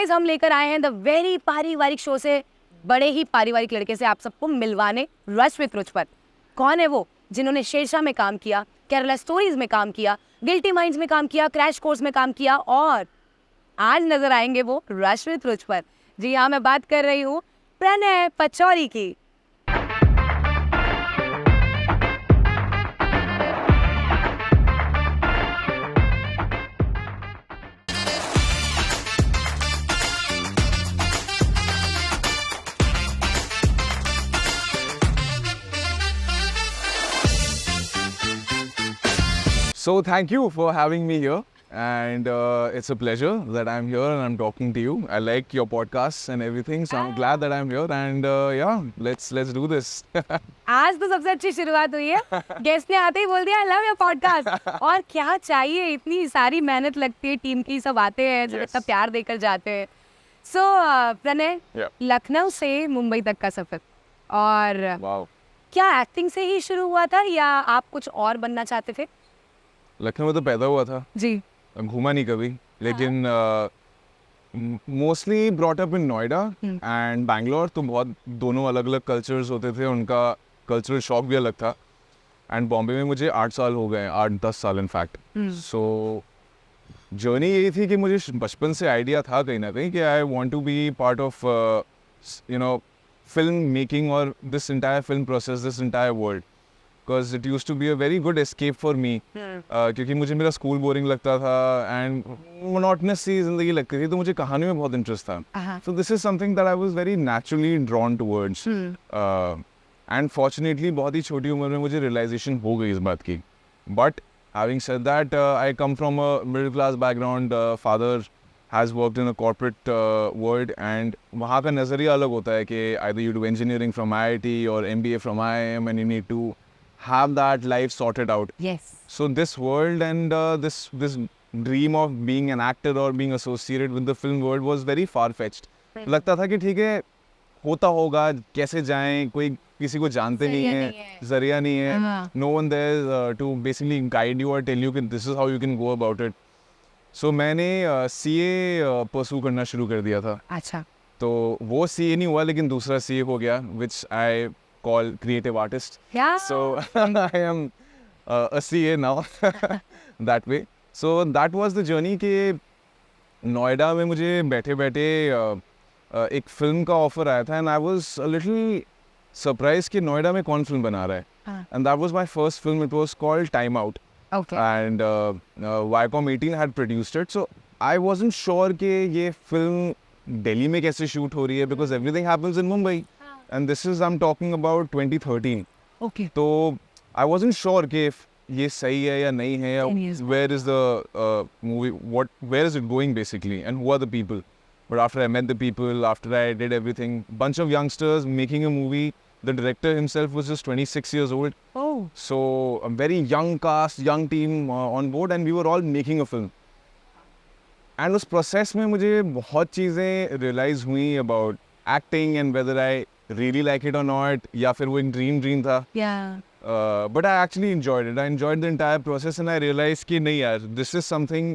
Guys हम लेकर आए हैं द वेरी पारिवारिक शो से बड़े ही पारिवारिक लड़के से आप सबको मिलवाने रश विद रुच पर। कौन है वो जिन्होंने शेरशाह में काम किया, केरला स्टोरीज में काम किया, गिल्टी माइंड्स में काम किया, क्रैश कोर्स में काम किया और आज नजर आएंगे वो रश विद रुच पर। जी हाँ, मैं बात कर रही हूँ प्रणय पचौरी की। So thank you for having me here, and it's a pleasure that I'm here and I'm talking to you. I like your podcasts and everything, so I'm glad that I'm here. And yeah, let's do this. आज तो सबसे अच्छी शुरुआत हुई है। Guest ने आते ही बोल दिया आई लव योर पॉडकास्ट। और क्या चाहिए, इतनी सारी मेहनत लगती है, टीम की सब आते हैं जो इतना प्यार देकर जाते हैं। सो प्रणय, लखनऊ से मुंबई तक का सफर और Wow. क्या एक्टिंग से ही शुरू हुआ था या आप कुछ और बनना चाहते थे? लखनऊ में तो पैदा हुआ था जी। घूमा नहीं कभी, लेकिन mostly brought up in Noida and Bangalore. तो बहुत दोनों अलग अलग कल्चर्स होते थे, उनका कल्चरल शॉक भी अलग था। एंड बॉम्बे में मुझे 8 साल हो गए, 8-10 साल इनफैक्ट। सो जर्नी यही थी कि मुझे बचपन से आइडिया था कहीं ना कहीं कि I want to be part of film making और this entire film process, this entire world, because it use to be a very good escape for me. क्योंकि मुझे मेरा स्कूल बोरिंग लगता था एंड मोनोटनस सी जिंदगी लगती थी, तो मुझे कहानी में बहुत इंटरेस्ट था। So this is something that I was very naturally drawn towards. And fortunately बहुत ही छोटी उम्र में मुझे रियलाइजेशन हो गई इस बात की। But having said that, I come from a middle class background. Father has worked in a corporate world, and वहाँ का नज़रिया अलग होता है कि either you do engineering from IIT or MBA from IIM and you need to have that life sorted out. Yes. So this world and this dream of being an actor or being associated with the film world was very far-fetched. लगता था कि ठीक है, होता होगा, कैसे जाएं, कोई किसी को जानते नहीं है, जरिया नहीं है, no one there to basically guide you or tell you कि this is how you can go about it. So मैंने CA परसू करना शुरू कर दिया था। अच्छा। तो वो CA नहीं हुआ, लेकिन दूसरा CA हो गया, which I call creative artist. Yeah. So I am a CA now that way. So that was the journey कि नोएडा में मुझे बैठे बैठे एक फिल्म का ऑफर आया था, and I was a little surprised कि नोएडा में कौन फिल्म बना रहा है। And that was my first film. It was called Time Out. Okay. And Viacom 18 had produced it, so I wasn't sure कि ये फिल्म दिल्ली में कैसे शूट हो रही है, because everything happens in Mumbai, and this is I'm talking about 2013. Okay. तो I wasn't sure कि if ये सही है या नहीं है, या where is the movie, where is it going basically, and who are the people. But after I met the people, after I did everything, bunch of youngsters making a movie. The director himself was just 26 years old. Oh. So a very young cast, young team on board, and we were all making a film. And उस process में मुझे बहुत चीज़ें realize हुई about acting and whether I really like it or not, या फिर वो एक dream था. Yeah. But I actually enjoyed it. I enjoyed the entire process, and I realized कि नहीं यार, this is something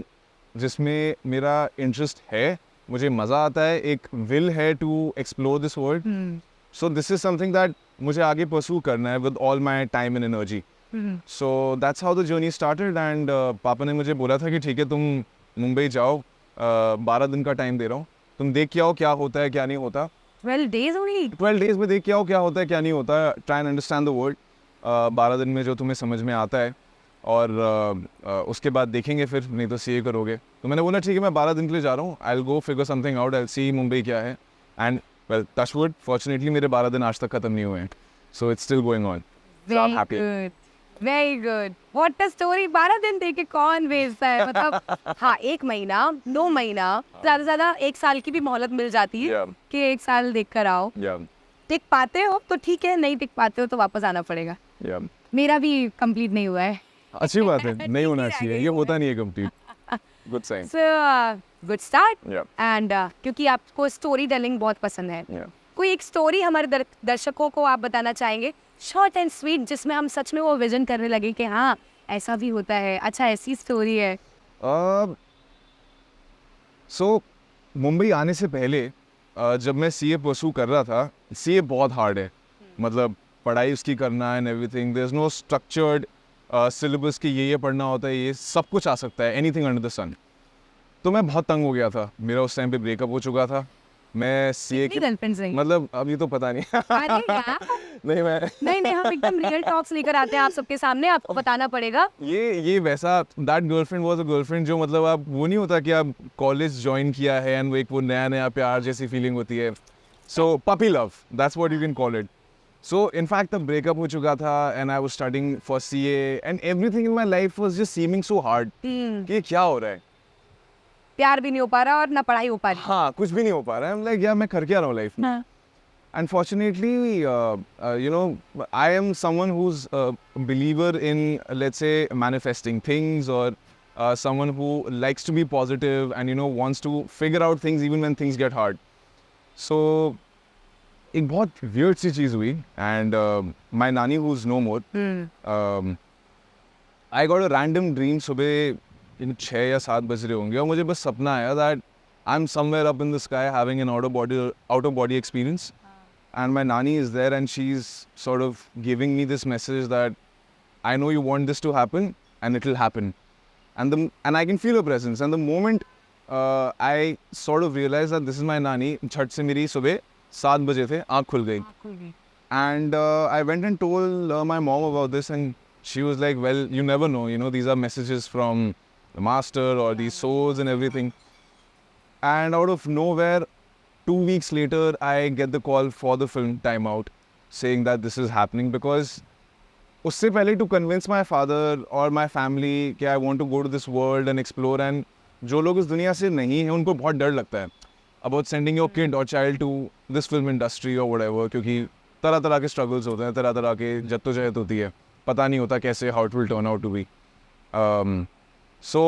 जिसमें मेरा interest है, मुझे मज़ा आता है, एक will है to explore this world. So this is something that मुझे आगे pursue करना है with all my time and energy. So that's how the journey started, and पापा ने मुझे बोला था कि ठीक है, तुम मुंबई जाओ, 12 दिन का टाइम दे रहा हूँ, तुम देख के आओ क्या होता है क्या नहीं होता। 12 days only? 12 days में देख के आओ क्या होता है क्या नहीं होता है, try and understand the world. 12 दिन में जो तुम्हें समझ में आता है, और उसके बाद देखेंगे फिर, नहीं तो CA करोगे। तो मैंने बोला ठीक है, मैं 12 दिन के लिए जा रहा हूँ, I'll go figure something out, I'll see Mumbai क्या है। And well, touch wood, fortunately मेरे 12 दिन आज तक खत्म नहीं हुए हैं, so it's still going on. So I'm happy. Good. Very good. What a story. 12 दिन देके कौन भेजता है, मतलब हाँ, 1 महीना 2 महीना ज़्यादा से ज़्यादा 1 साल की भी मोहलत मिल जाती है कि 1 साल देख कर आओ। टिक पाते हो तो ठीक है, नहीं टिक पाते हो तो वापस आना पड़ेगा। मेरा भी कंप्लीट नहीं हुआ है। अच्छी बात है, नहीं होना चाहिए, ये होता नहीं है complete. Good sign. So good start. And क्योंकि आपको स्टोरी टेलिंग बहुत पसंद है, कोई एक स्टोरी हमारे दर्शकों को आप बताना चाहेंगे, शॉर्ट एंड स्वीट, जिसमें हम सच में वो विजन करने लगे कि हाँ ऐसा भी होता है, अच्छा ऐसी स्टोरी है। So मुंबई आने से पहले जब मैं सीए परसू कर रहा था, सीए बहुत हार्ड है, मतलब पढ़ाई उसकी करना and everything, there is no structured syllabus कि ये पढ़ना होता है, ये सब कुछ आ सकता है, एनीथिंग अंडर द सन। तो मैं बहुत तंग हो गया था, मेरा उस टाइम पे ब्रेकअप हो चुका था, मैं सीए की गर्लफ्रेंड रही? मतलब अभी तो पता नहीं अरे यार नहीं मैं नहीं हम एकदम रियल टॉक्स लेकर आते हैं आप सबके सामने, आपको बताना पड़ेगा। ये वैसा that girlfriend was a girlfriend जो मतलब आप वो नहीं होता कि आप कॉलेज ज्वाइन किया है एंड वो एक वो नया नया प्यार जैसी फीलिंग होती है, so puppy love, that's what you can call it. So in fact तब ब्रेकअप हो चुका था and I was studying for CA and everything in my life was just seeming so hard कि ये क्या हो रहा है, प्यार भी नहीं हो पा रहा और ना पढ़ाई हो पा रही। हाँ कुछ भी नहीं हो पा रहा है, I'm like, यार मैं कर क्या रहा हूँ लाइफ में। हाँ। Unfortunately, you know, I am someone who's a believer in, let's say, manifesting things, or someone who likes to be positive and, you know, wants to figure out things even when things get hard. So, एक बहुत weird सी चीज़ हुई and my nani who's no more, I got a random dream सुबह 6 या 7 बज रहे होंगे और मुझे बस सपना आया that I'm somewhere up in the sky having an out of body experience. And my nani is there and she's sort of giving me this message that I know you want this to happen and it will happen. And I can feel her presence. And the moment I sort of realized that this is my nani, झट से मेरी सुबह 7 बजे थे, आँख खुल गई. And I went and told my mom about this and she was like, well, you never know, you know, these are messages from the master or these souls and everything. And out of nowhere, 2 weeks later, I get the call for the film Time Out, saying that this is happening because उससे पहले to convince my father or my family कि I want to go to this world and explore, and जो लोग इस दुनिया से नहीं हैं उनको बहुत डर लगता है about sending your kid or child to this film industry or whatever, क्योंकि तरह तरह के struggles होते हैं, तरह तरह के जद्दोजहद होती है, पता नहीं होता कैसे how it will turn out to be. So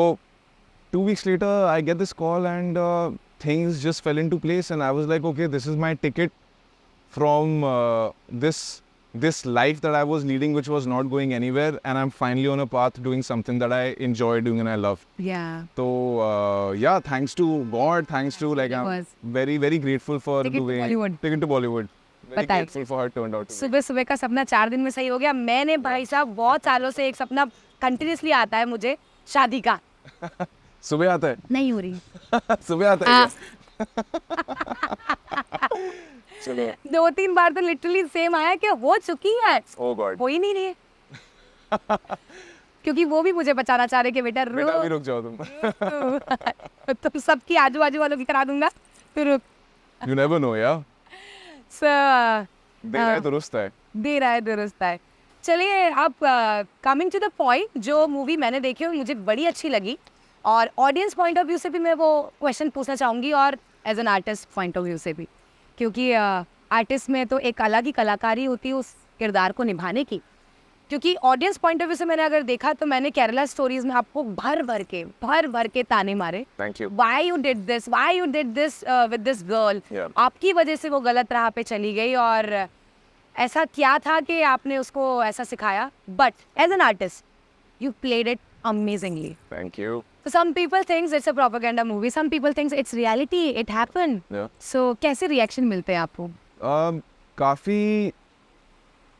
2 weeks later, I get this call and things just fell into place and I was like, okay, this is my ticket from this life that I was leading, which was not going anywhere, and I'm finally on a path doing something that I enjoy doing and I love. Yeah. So yeah, thanks to God, thanks to like I'm very very grateful for Ticket the way to Bollywood. Ticket to Bollywood. Very बताइए। grateful for how it turned out. To be. सुबह सुबह का सपना 4 दिन में सही हो गया। मैंने भाई साहब बहुत सालों से एक सपना कंटिन्यूसली आता है मुझे, शादी का। सुबह आता है नहीं हो रही। सुबह आता है चलो 2-3 बार तो लिटरली सेम आया कि हो चुकी है, oh God. हो ही नहीं रही है। क्योंकि वो भी मुझे बचाना चाह रहे कि बेटा बेटा भी रुक जाओ तुम तो सबकी आजू बाजू वालों की करा दूंगा, फिर You never know, yeah. दे रहा है दुरुस्त है. दे रहा है दुरुस्त है। चलिए अब कमिंग टू द पॉइंट, जो मूवी मैंने देखी और मुझे बड़ी अच्छी लगी और ऑडियंस पॉइंट ऑफ व्यू से भी मैं वो क्वेश्चन पूछना चाहूँगी और as an artist point of view से भी, क्योंकि आर्टिस्ट में तो एक अलग ही कलाकारी होती है उस किरदार को निभाने की। क्योंकि ऑडियंस पॉइंट ऑफ व्यू से मैंने अगर देखा तो मैंने केरला स्टोरीज में आपको भर भर के ताने मारे। Thank you. Why you did this? Why you did this with this girl? Yeah. आपकी वजह से वो गलत राह पे चली गई और ऐसा क्या था कि आपने उसको ऐसा सिखाया, but as an artist you played it amazingly. Thank you. So some people think it's a propaganda movie, some people think it's reality, it happened. Yeah. So कैसे रिएक्शन मिलते हैं आपको? काफ़ी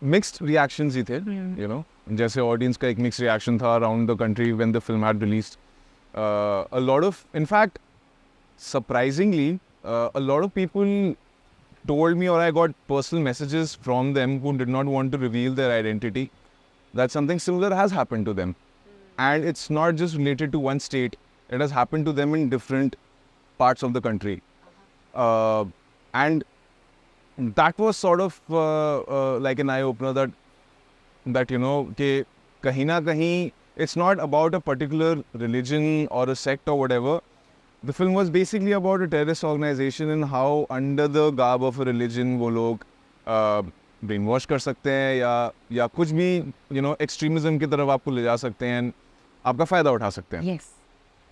मिक्स्ड रिएक्शंस ही थे, यू नो, जैसे audience का एक mix reaction था around the country when the film had released. A lot of, in fact surprisingly, a lot of people told me, or I got personal messages from them who did not want to reveal their identity, that something similar has happened to them. And it's not just related to one state, it has happened to them in different parts of the country. And that was sort of like an eye-opener that you know, कि कहीं ना कहीं it's not about a particular religion or a sect or whatever. The film was basically about a terrorist organization and how under the garb of a religion वो लोग brain wash कर सकते हैं या कुछ भी, you know, extremism की तरफ आपको ले जा सकते हैं, आपका फ़ायदा उठा सकते हैं. Yes.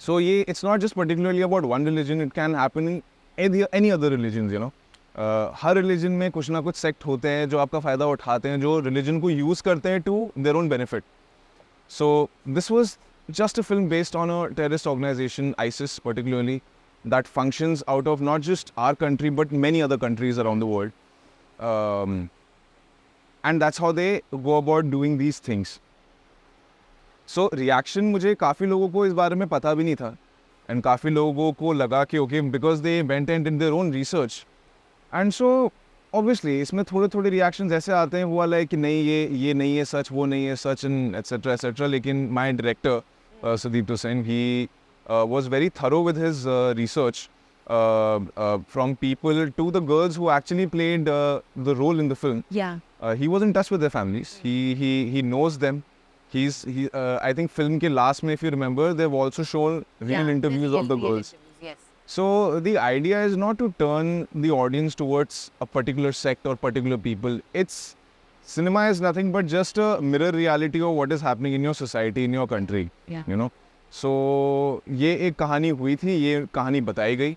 So ये it's not just particularly about one religion, it can happen in any other religions, you know. Her religion में कुछ ना कुछ सेक्ट होते हैं जो आपका फ़ायदा उठाते हैं, जो रिलीजन को यूज़ करते हैं to their own benefit. So this was just a film based on a terrorist organization, ISIS particularly, that functions out of not just our country but many other countries around the world. And that's how they go about doing these things. So reaction मुझे काफ़ी लोगों को इस बारे में पता भी नहीं था, and काफ़ी लोगों को लगा कि okay because they went and did their own research, and so obviously इसमें थोड़े थोड़े reactions ऐसे आते हैं, वो वाला है कि नहीं ये नहीं है सच, वो नहीं है सच, and etc. लेकिन my director Sudeep Tusen, he was very thorough with his research, from people to the girls who actually played the role in the film. Yeah. He was in touch with their families. He knows them. I think film के last में, if you remember, they've also shown real interviews of the girls. Yes. So the idea is not to turn the audience towards a particular sect or particular people. Cinema is nothing but just a mirror reality of what is happening in your society, in your country. Yeah. You know. So ये एक कहानी हुई थी, ये कहानी बताई गई,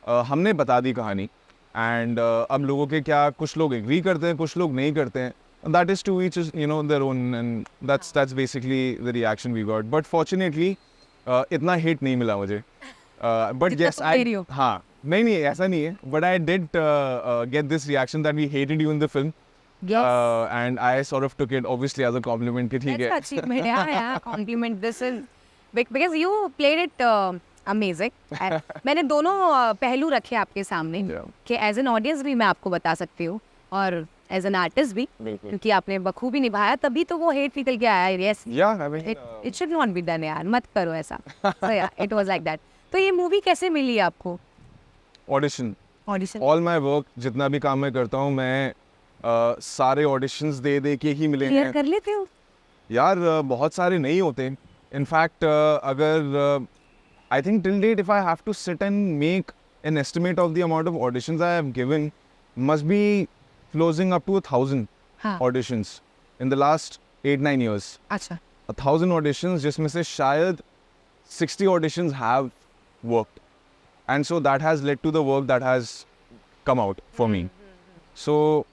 हमने बता दी कहानी, and अब लोगों के क्या, कुछ लोग agree करते हैं, कुछ लोग नहीं करते हैं. That is to each, their own, and that's basically the reaction we got. But fortunately, इतना hate नहीं मिला मुझे. But yes, हाँ, नहीं ऐसा नहीं है. But I did get this reaction that we hated you in the film. Yes. And I sort of took it obviously as a compliment कि ठीक है. That's achievement. Yeah, compliment. This is because you played it amazing. And मैंने दोनों पहलू रखे आपके सामने कि as an audience भी मैं आपको बता सकती हूँ और as an artist भी, क्योंकि आपने बखूबी निभाया, तभी तो वो hate निकल के आया. Yes. Yeah, I mean, it should not be done यार, मत करो ऐसा. So yeah, it was like that. तो ये मूवी कैसे मिली आपको? Audition. Audition. All my work, जितना भी काम मैं करता हूँ, मैं सारे auditions दे के ही मिले हैं. Clear कर लेते हो? यार बहुत सारे नहीं होते. In fact, अगर I think till date, if I have to sit and make an estimate of the amount of auditions I have given, must be closing up to 1,000 हाँ. auditions in the last 8-9 years. अच्छा. 1,000 auditions, जिसमें से शायद 60 auditions have worked, and so that has led to the work that has come out for me. So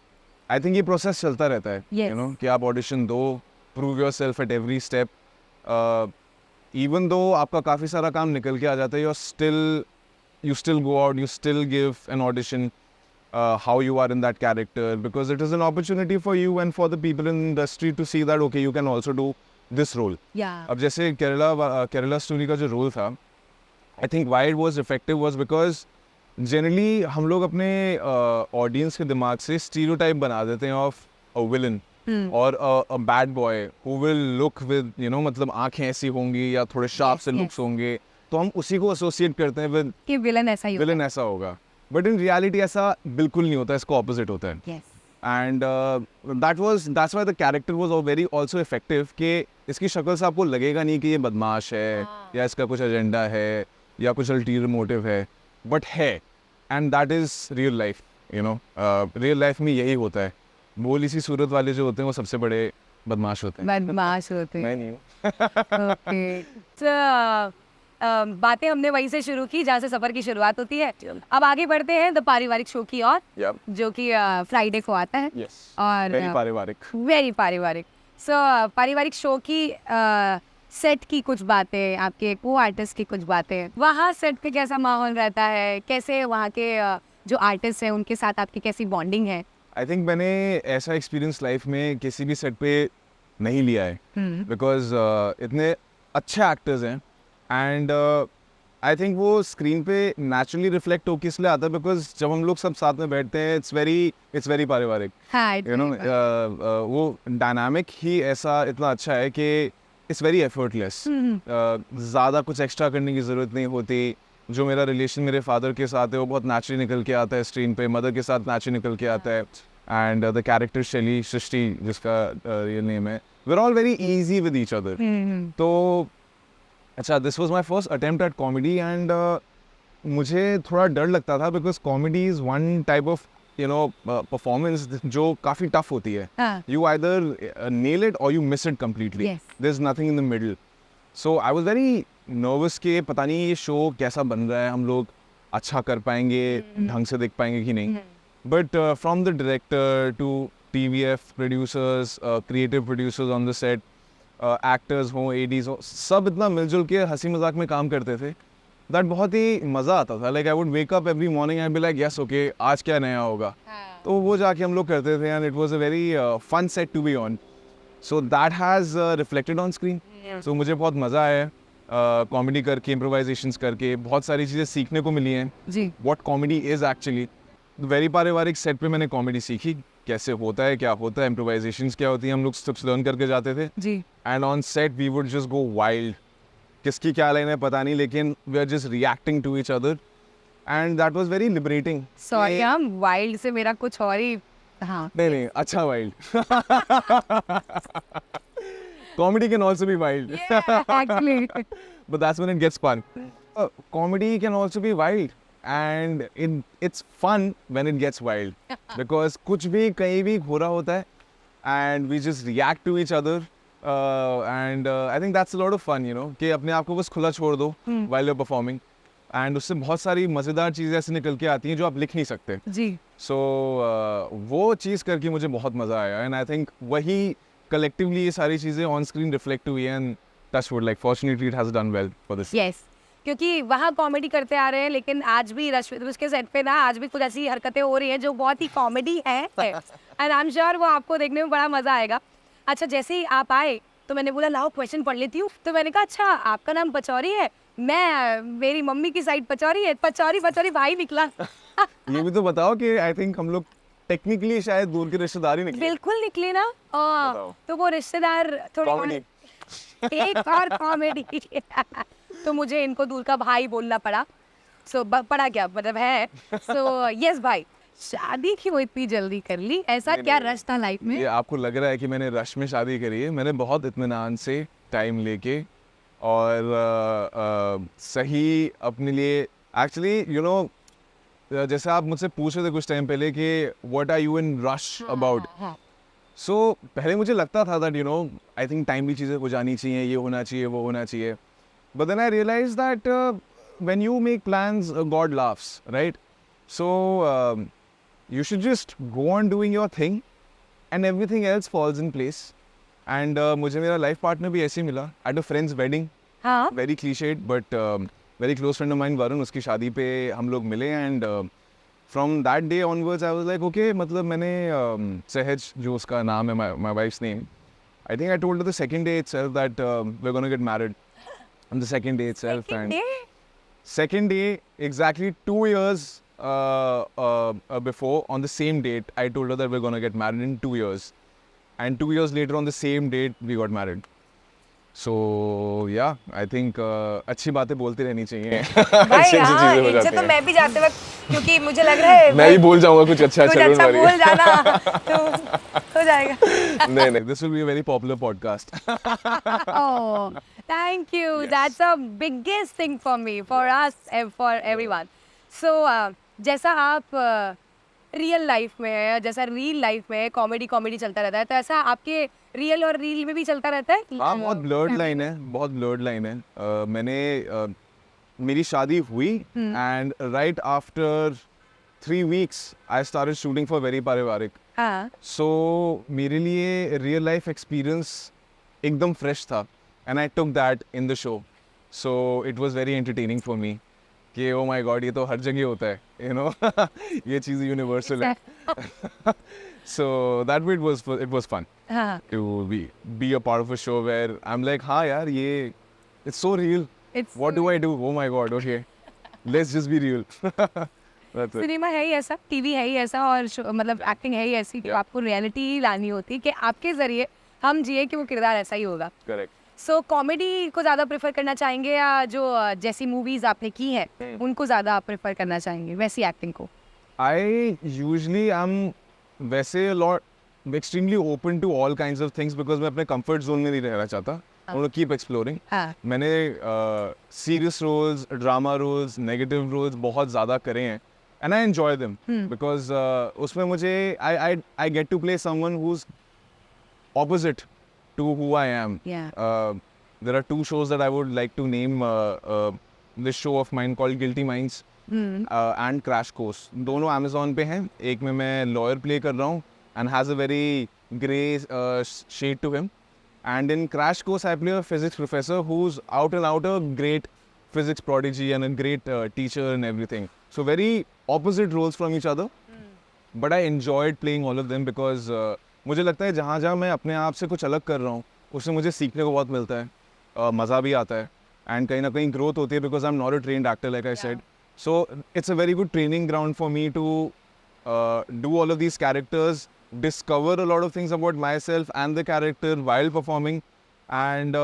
I think ये process चलता रहता है. Yes. You know, कि आप audition दो, prove yourself at every step. Even though आपका काफ़ी सारा काम निकल के आ जाता है, you still go out, you still give an audition, how you are in that character, because it is an opportunity for you and for the people in the industry to see that okay, you can also do this role. Yeah. अब जैसे Kerala story का जो role था, I think why it was effective was because generally हम लोग अपने audience के दिमाग से stereotype बना देते हैं of a villain. और a bad boy who will look with, मतलब आँखें ऐसी होंगी या थोड़े sharp से looks होंगे, तो हम उसी को associate करते हैं with कि villain ऐसा ही होगा. villain ऐसा होगा. But in reality ऐसा बिल्कुल नहीं होता, इसको opposite होता है. Yes. And that's why the character was very also effective, कि इसकी शक्ल से आपको लगेगा नहीं कि ये बदमाश है या इसका कुछ एजेंडा है या कुछ अल्टीरियर मोटिव है, but है. And that is real life, real life में यही होता है. बोली सी सूरत वाले जो होते हैं वो सबसे बड़े बदमाश होते हैं. बदमाश होते हैं. मैं नहीं हूँ. Okay. So, बातें हमने वहीं से शुरू की जहाँ से सफर की शुरुआत होती है. अब आगे बढ़ते हैं द पारिवारिक शो की ओर, जो कि फ्राइडे को आता है. Yes. और वेरी पारिवारिक. सो पारिवारिक शो की सेट की कुछ बातें, आपके को आर्टिस्ट की कुछ बातें, वहाँ सेट पे कैसा माहौल रहता है, कैसे वहाँ के जो आर्टिस्ट हैं उनके साथ आपकी कैसी बॉन्डिंग है? आई थिंक मैंने ऐसा एक्सपीरियंस लाइफ में किसी भी सेट पे नहीं लिया है, बिकॉज इतने अच्छे एक्टर्स हैं, एंड आई थिंक वो स्क्रीन पे नेचुरली रिफ्लेक्ट होकर इसलिए आता है बिकॉज जब हम लोग सब साथ में बैठते हैं इट्स वेरी पारिवारिक. वो डायनामिक ही ऐसा इतना अच्छा है कि इट्स वेरी एफर्टलेस. ज़्यादा कुछ एक्स्ट्रा करने की ज़रूरत नहीं होती. जो मेरा रिलेशन मेरे फादर के साथ है वो बहुत नेचुरली निकल के आता है स्क्रीन पे, मदर के साथ नेचुरली निकल के आता है. एंड द कैरेक्टर शैली सृष्टि जिसका रियल नेम है, we are all very easy with each other. तो अच्छा, this was my first attempt at comedy, and मुझे थोड़ा डर लगता था because comedy is one type of performance जो काफ़ी टफ होती है. यू आइदर नेल इट और you miss it completely. There is nothing in the middle. So I was very nervous कि पता नहीं ये शो कैसा बन रहा है, हम लोग अच्छा कर पाएंगे, ढंग से देख पाएंगे कि नहीं. But from the director to TVF producers, creative producers on the set, actors हों, एडीज हों, सब इतना मिलजुल के हंसी मजाक में काम करते थे. दैट बहुत ही मज़ा आता था. Like I would wake up every morning and be like yes okay आज क्या नया होगा. तो वो जाके हम लोग करते थे and it was a very fun set to be on. So that has reflected on screen. So मुझे बहुत मज़ा आया कॉमेडी करके, इम्प्रोवाइजेशंस करके. बहुत सारी चीज़ें सीखने को मिली हैं. जी. What comedy is actually. Very पारिवारिक सेट पे मैंने कॉमेडी सीखी, कैसे होता है, क्या होता है, इम्प्रोवाइजेशंस क्या होती है. हम लोग स्टेप्स लर्न करके जाते थे जी. And on set we would just go wild. किसकी क्या लाइन है पता नहीं, लेकिन we are just reacting to each other and that was very liberating. Sorry हम वाइल्ड से मेरा कुछ और ही. हाँ. नहीं अच्छा wild. Comedy can also be wild. Actually. But that's when it gets fun. Comedy can also be wild. And it's fun when it gets wild. Because कुछ भी कहीं भी हो रहा होता है and we just react to each other. And I think that's a lot of fun, you know, कि अपने आप को बस खुला छोड़ दो while you're performing. And उससे बहुत सारी मज़ेदार चीज़ें ऐसे निकल के आती हैं जो आप लिख नहीं सकते. जी. So वो चीज़ करके मुझे बहुत मज़ा आया. And I think वही collectively ये सारी चीज़ें on screen reflect हुई हैं and touch wood, like fortunately it has done well for this. Yes. क्योंकि वहाँ कॉमेडी करते आ रहे हैं लेकिन आज भी रश्मि के सेट पे ना आज भी कुछ ऐसी हरकतें हो रही हैं जो बहुत ही कॉमेडी है एंड आई एम श्योर वो आपको देखने में बड़ा मजा आएगा. अच्छा जैसे ही आप आए तो मैंने बोला लाओ क्वेश्चन पढ़ लेती हूँ. तो मैंने कहा अच्छा आपका नाम पचौरी है, मैं मेरी मम्मी की साइड पचौरी है, पचौरी भाई निकला. ये भी तो बताओ कि आई थिंक हम लोग टेक्निकली शायद दूर के रिश्तेदार ही निकले. बिल्कुल निकले ना. तो वो रिश्तेदार थोड़े एक और कॉमेडी. तो मुझे इनको दूर का भाई बोलना पड़ा. सो पड़ा क्या मतलब है. सो यस भाई शादी क्यों इतनी जल्दी कर ली, ऐसा क्या रश था लाइफ में. ये आपको लग रहा है कि मैंने रश में शादी करी है. मैंने बहुत इत्मीनान से टाइम लेके और सही अपने लिए एक्चुअली यू नो जैसे आप मुझसे पूछ रहे थे कुछ टाइम पहले कि what are you in rush about. So पहले मुझे लगता था that you know I think timely चीज़ें हो जानी चाहिए, ये होना चाहिए, वो होना चाहिए. But then I realize that when you make plans God laughs right. So you should just go on doing your thing and everything else falls in place. And मुझे मेरा life partner भी ऐसे ही मिला at a friend's wedding. हाँ. Very cliched but very close friend of mine Varun, उसकी शादी पे हम लोग मिले and from that day onwards I was like okay मतलब मैंने सहज जो उसका नाम है my wife's name, I think I told her the second day itself that we're gonna get married on the second day itself. Second day exactly 2 years before on the same date I told her that we're going to get married in 2 years and 2 years later on the same date we got married. So yeah I think अच्छी बातें बोलती रहनी चाहिए. भाई हाँ इनसे तो मैं भी जाते वक्त क्योंकि मुझे लग रहा है मैं भी बोल जाऊंगा कुछ अच्छा बोल जाना तो हो जाएगा. नहीं this will be a very popular podcast. Oh thank you. Yes. That's the biggest thing for me, for us and for everyone. So जैसा आप रियल लाइफ में जैसा रील लाइफ में कॉमेडी चलता रहता है तो ऐसा आपके रियल और रील में भी चलता रहता है. हाँ बहुत ब्लर्ड लाइन है, बहुत ब्लर्ड लाइन है. मैंने मेरी शादी हुई and right after 3 weeks I started shooting for very पारिवारिक. सो मेरे लिए रियल लाइफ एक्सपीरियंस एकदम फ्रेश था and I took that in the show. So it was very entertaining for me कि ओ माय गॉड ये तो हर जगह होता है यू नो. ये चीज़ यूनिवर्सल है. So that way it was fun to be a part of a show where I'm like हाँ यार ये it's so real. What do I do? Oh my god, okay, let's just be real. That's it. Cinema है ही ऐसा, TV है ही ऐसा और मतलब acting है ही ऐसी कि आपको रियलिटी ही लानी होती है कि आपके जरिए हम जिए कि वो किरदार ऐसा ही होगा. Correct. सो कॉमेडी को ज़्यादा प्रेफर करना चाहेंगे या जो जैसी मूवीज़ आपने की हैं उनको ज़्यादा आप प्रेफर करना चाहेंगे वैसी एक्टिंग को. I usually am वैसे a lot extremely open to all kinds of things because मैं अपने comfort zone में नहीं रहना चाहता. I want to keep exploring. मैंने serious roles, drama roles, negative roles बहुत ज़्यादा करे हैं and I enjoy them because उसमें मुझे I get to play someone who's opposite to who I am. Yeah. There are 2 shows that I would like to name. This show of mine called Guilty Minds and Crash Course. दोनों Amazon पे हैं. एक में मैं lawyer play कर रहा हूँ and has a very grey shade to him. And in Crash Course I play a physics professor who's out and out a great physics prodigy and a great teacher and everything. So very opposite roles from each other. But I enjoyed playing all of them because मुझे लगता है जहाँ जहाँ मैं अपने आप से कुछ अलग कर रहा हूँ उससे मुझे सीखने को बहुत मिलता है, मज़ा भी आता है एंड कहीं ना कहीं ग्रोथ होती है because I am not a trained actor like I said. So it's a very good training ground for me to do all of these characters, discover a lot of things about myself and the character while performing. And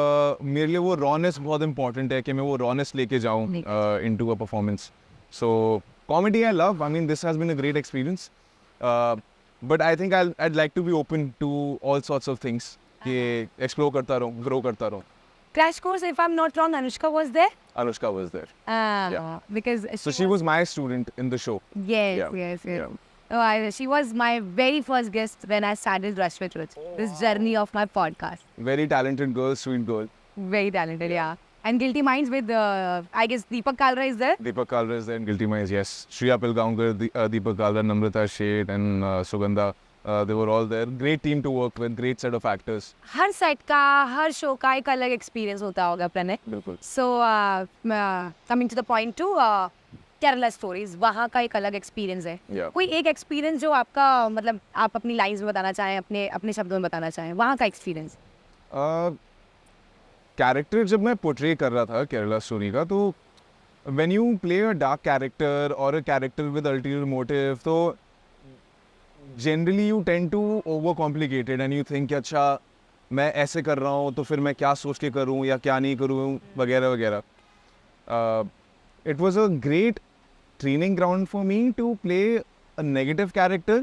मेरे लिए वो rawness बहुत important है कि मैं वो rawness लेके जाऊँ into a performance. So comedy I love. I mean this has been a great experience. But I think I'd like to be open to all sorts of things. कि explore करता रहूँ, grow करता रहूँ. Crash Course, if I'm not wrong, Anushka was there. Anushka was there. Yeah. Because So she was my student in the show. Yes, Yeah. yes. Yeah. Oh, she was my very first guest when I started Rush with Ruch. This journey of my podcast. Very talented girl, sweet girl. Very talented, yeah. And Guilty Minds with, I guess, Deepak Kalra is there. Deepak Kalra is there in Guilty Minds, yes. Shreya Pilgaonkar, Deepak Kalra, Namrata Sheth and Sugandha. They were all there. Great team to work with, great set of actors. Her set का, हर show का एक अलग experience होता होगा प्रणय. बिल्कुल. So, coming to the point to Kerala stories, वहाँ का एक अलग एक्सपीरियंस है. Yeah. कोई एक एक्सपीरियंस जो आपका मतलब आप अपनी लाइंस में बताना चाहें, अपने शब्दों में बताना चाहें, वहाँ का एक्सपीरियंस. कैरेक्टर जब मैं पोर्ट्रे कर रहा था केरला स्टोरी का, तो when you play a dark character और a character with ulterior motive, तो generally you tend to over complicated and you think कि अच्छा मैं ऐसे कर रहा हूँ तो फिर मैं क्या सोच के करूँ या क्या नहीं करूँ वगैरह वगैरह. It was a great training ground for me to play a negative character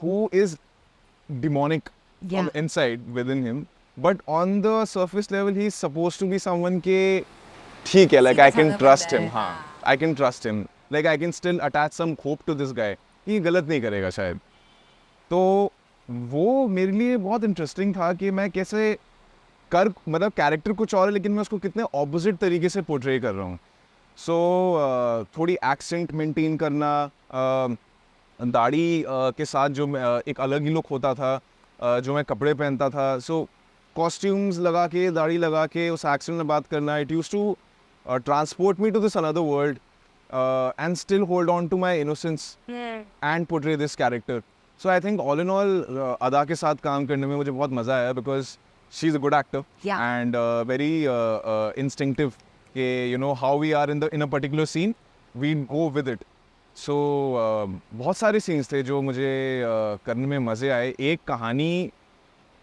who is demonic from inside within him, but on the surface level he's supposed to be someone ke theek hai, like I can trust him. I can trust him, like I can still attach some hope to this guy. ये गलत नहीं करेगा शायद. तो वो मेरे लिए बहुत इंटरेस्टिंग था कि मैं कैसे मतलब कैरेक्टर कुछ और है लेकिन मैं उसको कितने ऑपोजिट तरीके से पोर्ट्रे कर रहा हूँ. सो थोड़ी एक्सेंट मेंटेन करना, दाढ़ी के साथ जो एक अलग ही लुक होता था जो मैं कपड़े पहनता था. सो कॉस्ट्यूम्स लगा के, दाढ़ी लगा के उस एक्सेंट में बात करना, it used to transport me to this another world and still hold on to my innocence and portray this character. So I think all in all Ada के साथ काम करने में मुझे बहुत मज़ा आया because she is a good actor and very instinctive. You know how we are in a particular scene, we go with it. So बहुत सारे scenes थे जो मुझे करने में मज़े आए. एक कहानी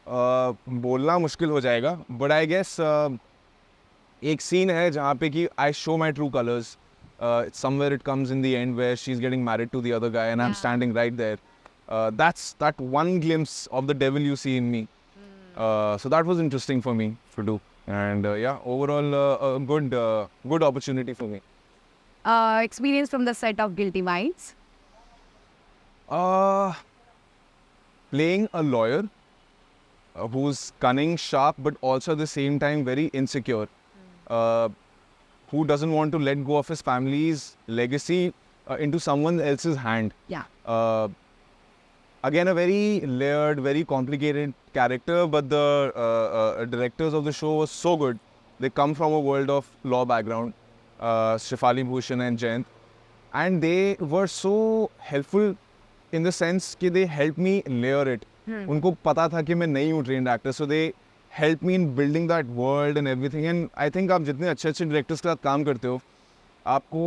बोलना मुश्किल हो जाएगा, but I guess एक scene है जहाँ पे कि I show my true colors. Somewhere it comes in the end where she's getting married to the other guy and I'm standing right there. That's that one glimpse of the devil you see in me. So that was interesting for me to do. And yeah, overall a good opportunity for me. Experience from the set of Guilty Minds. Playing a lawyer who's cunning, sharp, but also at the same time very insecure, who doesn't want to let go of his family's legacy into someone else's hand. Yeah. Again, a very layered, very complicated character, but the directors of the show were so good. They come from a world of law background, Shefali Bhushan and Jayant, and they were so helpful in the sense कि they helped me layer it. उनको पता था कि मैं नहीं हूँ trained actor, so they helped me in building that world and everything. And I think आप जितने अच्छे directors के साथ काम करते हो, आपको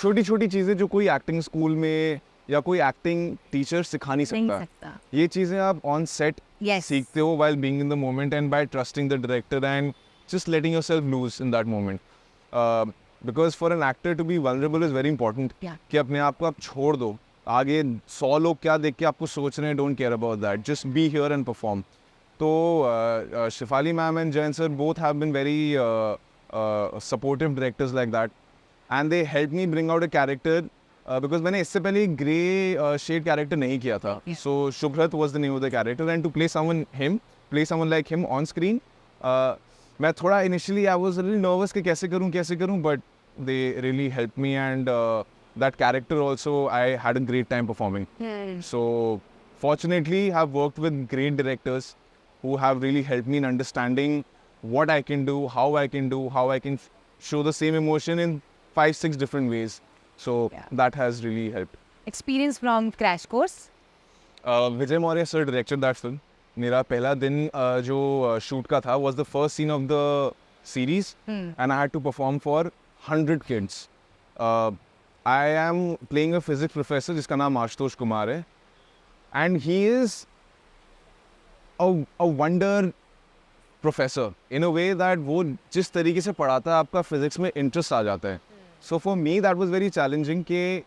छोटी-छोटी चीज़ें जो कोई acting school में या कोई एक्टिंग टीचर सिखा नहीं सकता. ये चीज़ें आप ऑन सेट सीखते हो while being in the moment and by trusting the director and just letting yourself loose in that moment. Because for an actor to be vulnerable is very important. कि अपने आप को आप छोड़ दो. आगे 100 लोग क्या देख के आपको सोच रहे हैं, don't care about that. Just be here and perform. तो Shefali ma'am and Jayan sir both have been very supportive directors like that. And they helped me bring out a character. Because मैंने इससे पहले grey shade character नहीं किया था. So Shubhrat was the name of the character and to play someone like him on screen, मैं थोड़ा initially I was a little nervous कि कैसे करूँ, but they really helped me and that character also I had a great time performing. So fortunately I've worked with great directors who have really helped me in understanding what I can do, how I can show the same emotion in 5-6 different ways. So Yeah. that has really helped. Experience from Crash Course. Vijay Maurya sir directed that film. मेरा पहला दिन जो shoot का था was the first scene of the series, and I had to perform for 100 kids. I am playing a physics professor जिसका नाम आशुतोष कुमार है, and he is a wonder professor in a way that वो जिस तरीके से पढ़ाता है आपका physics में interest आ जाता है. So for me that was very challenging कि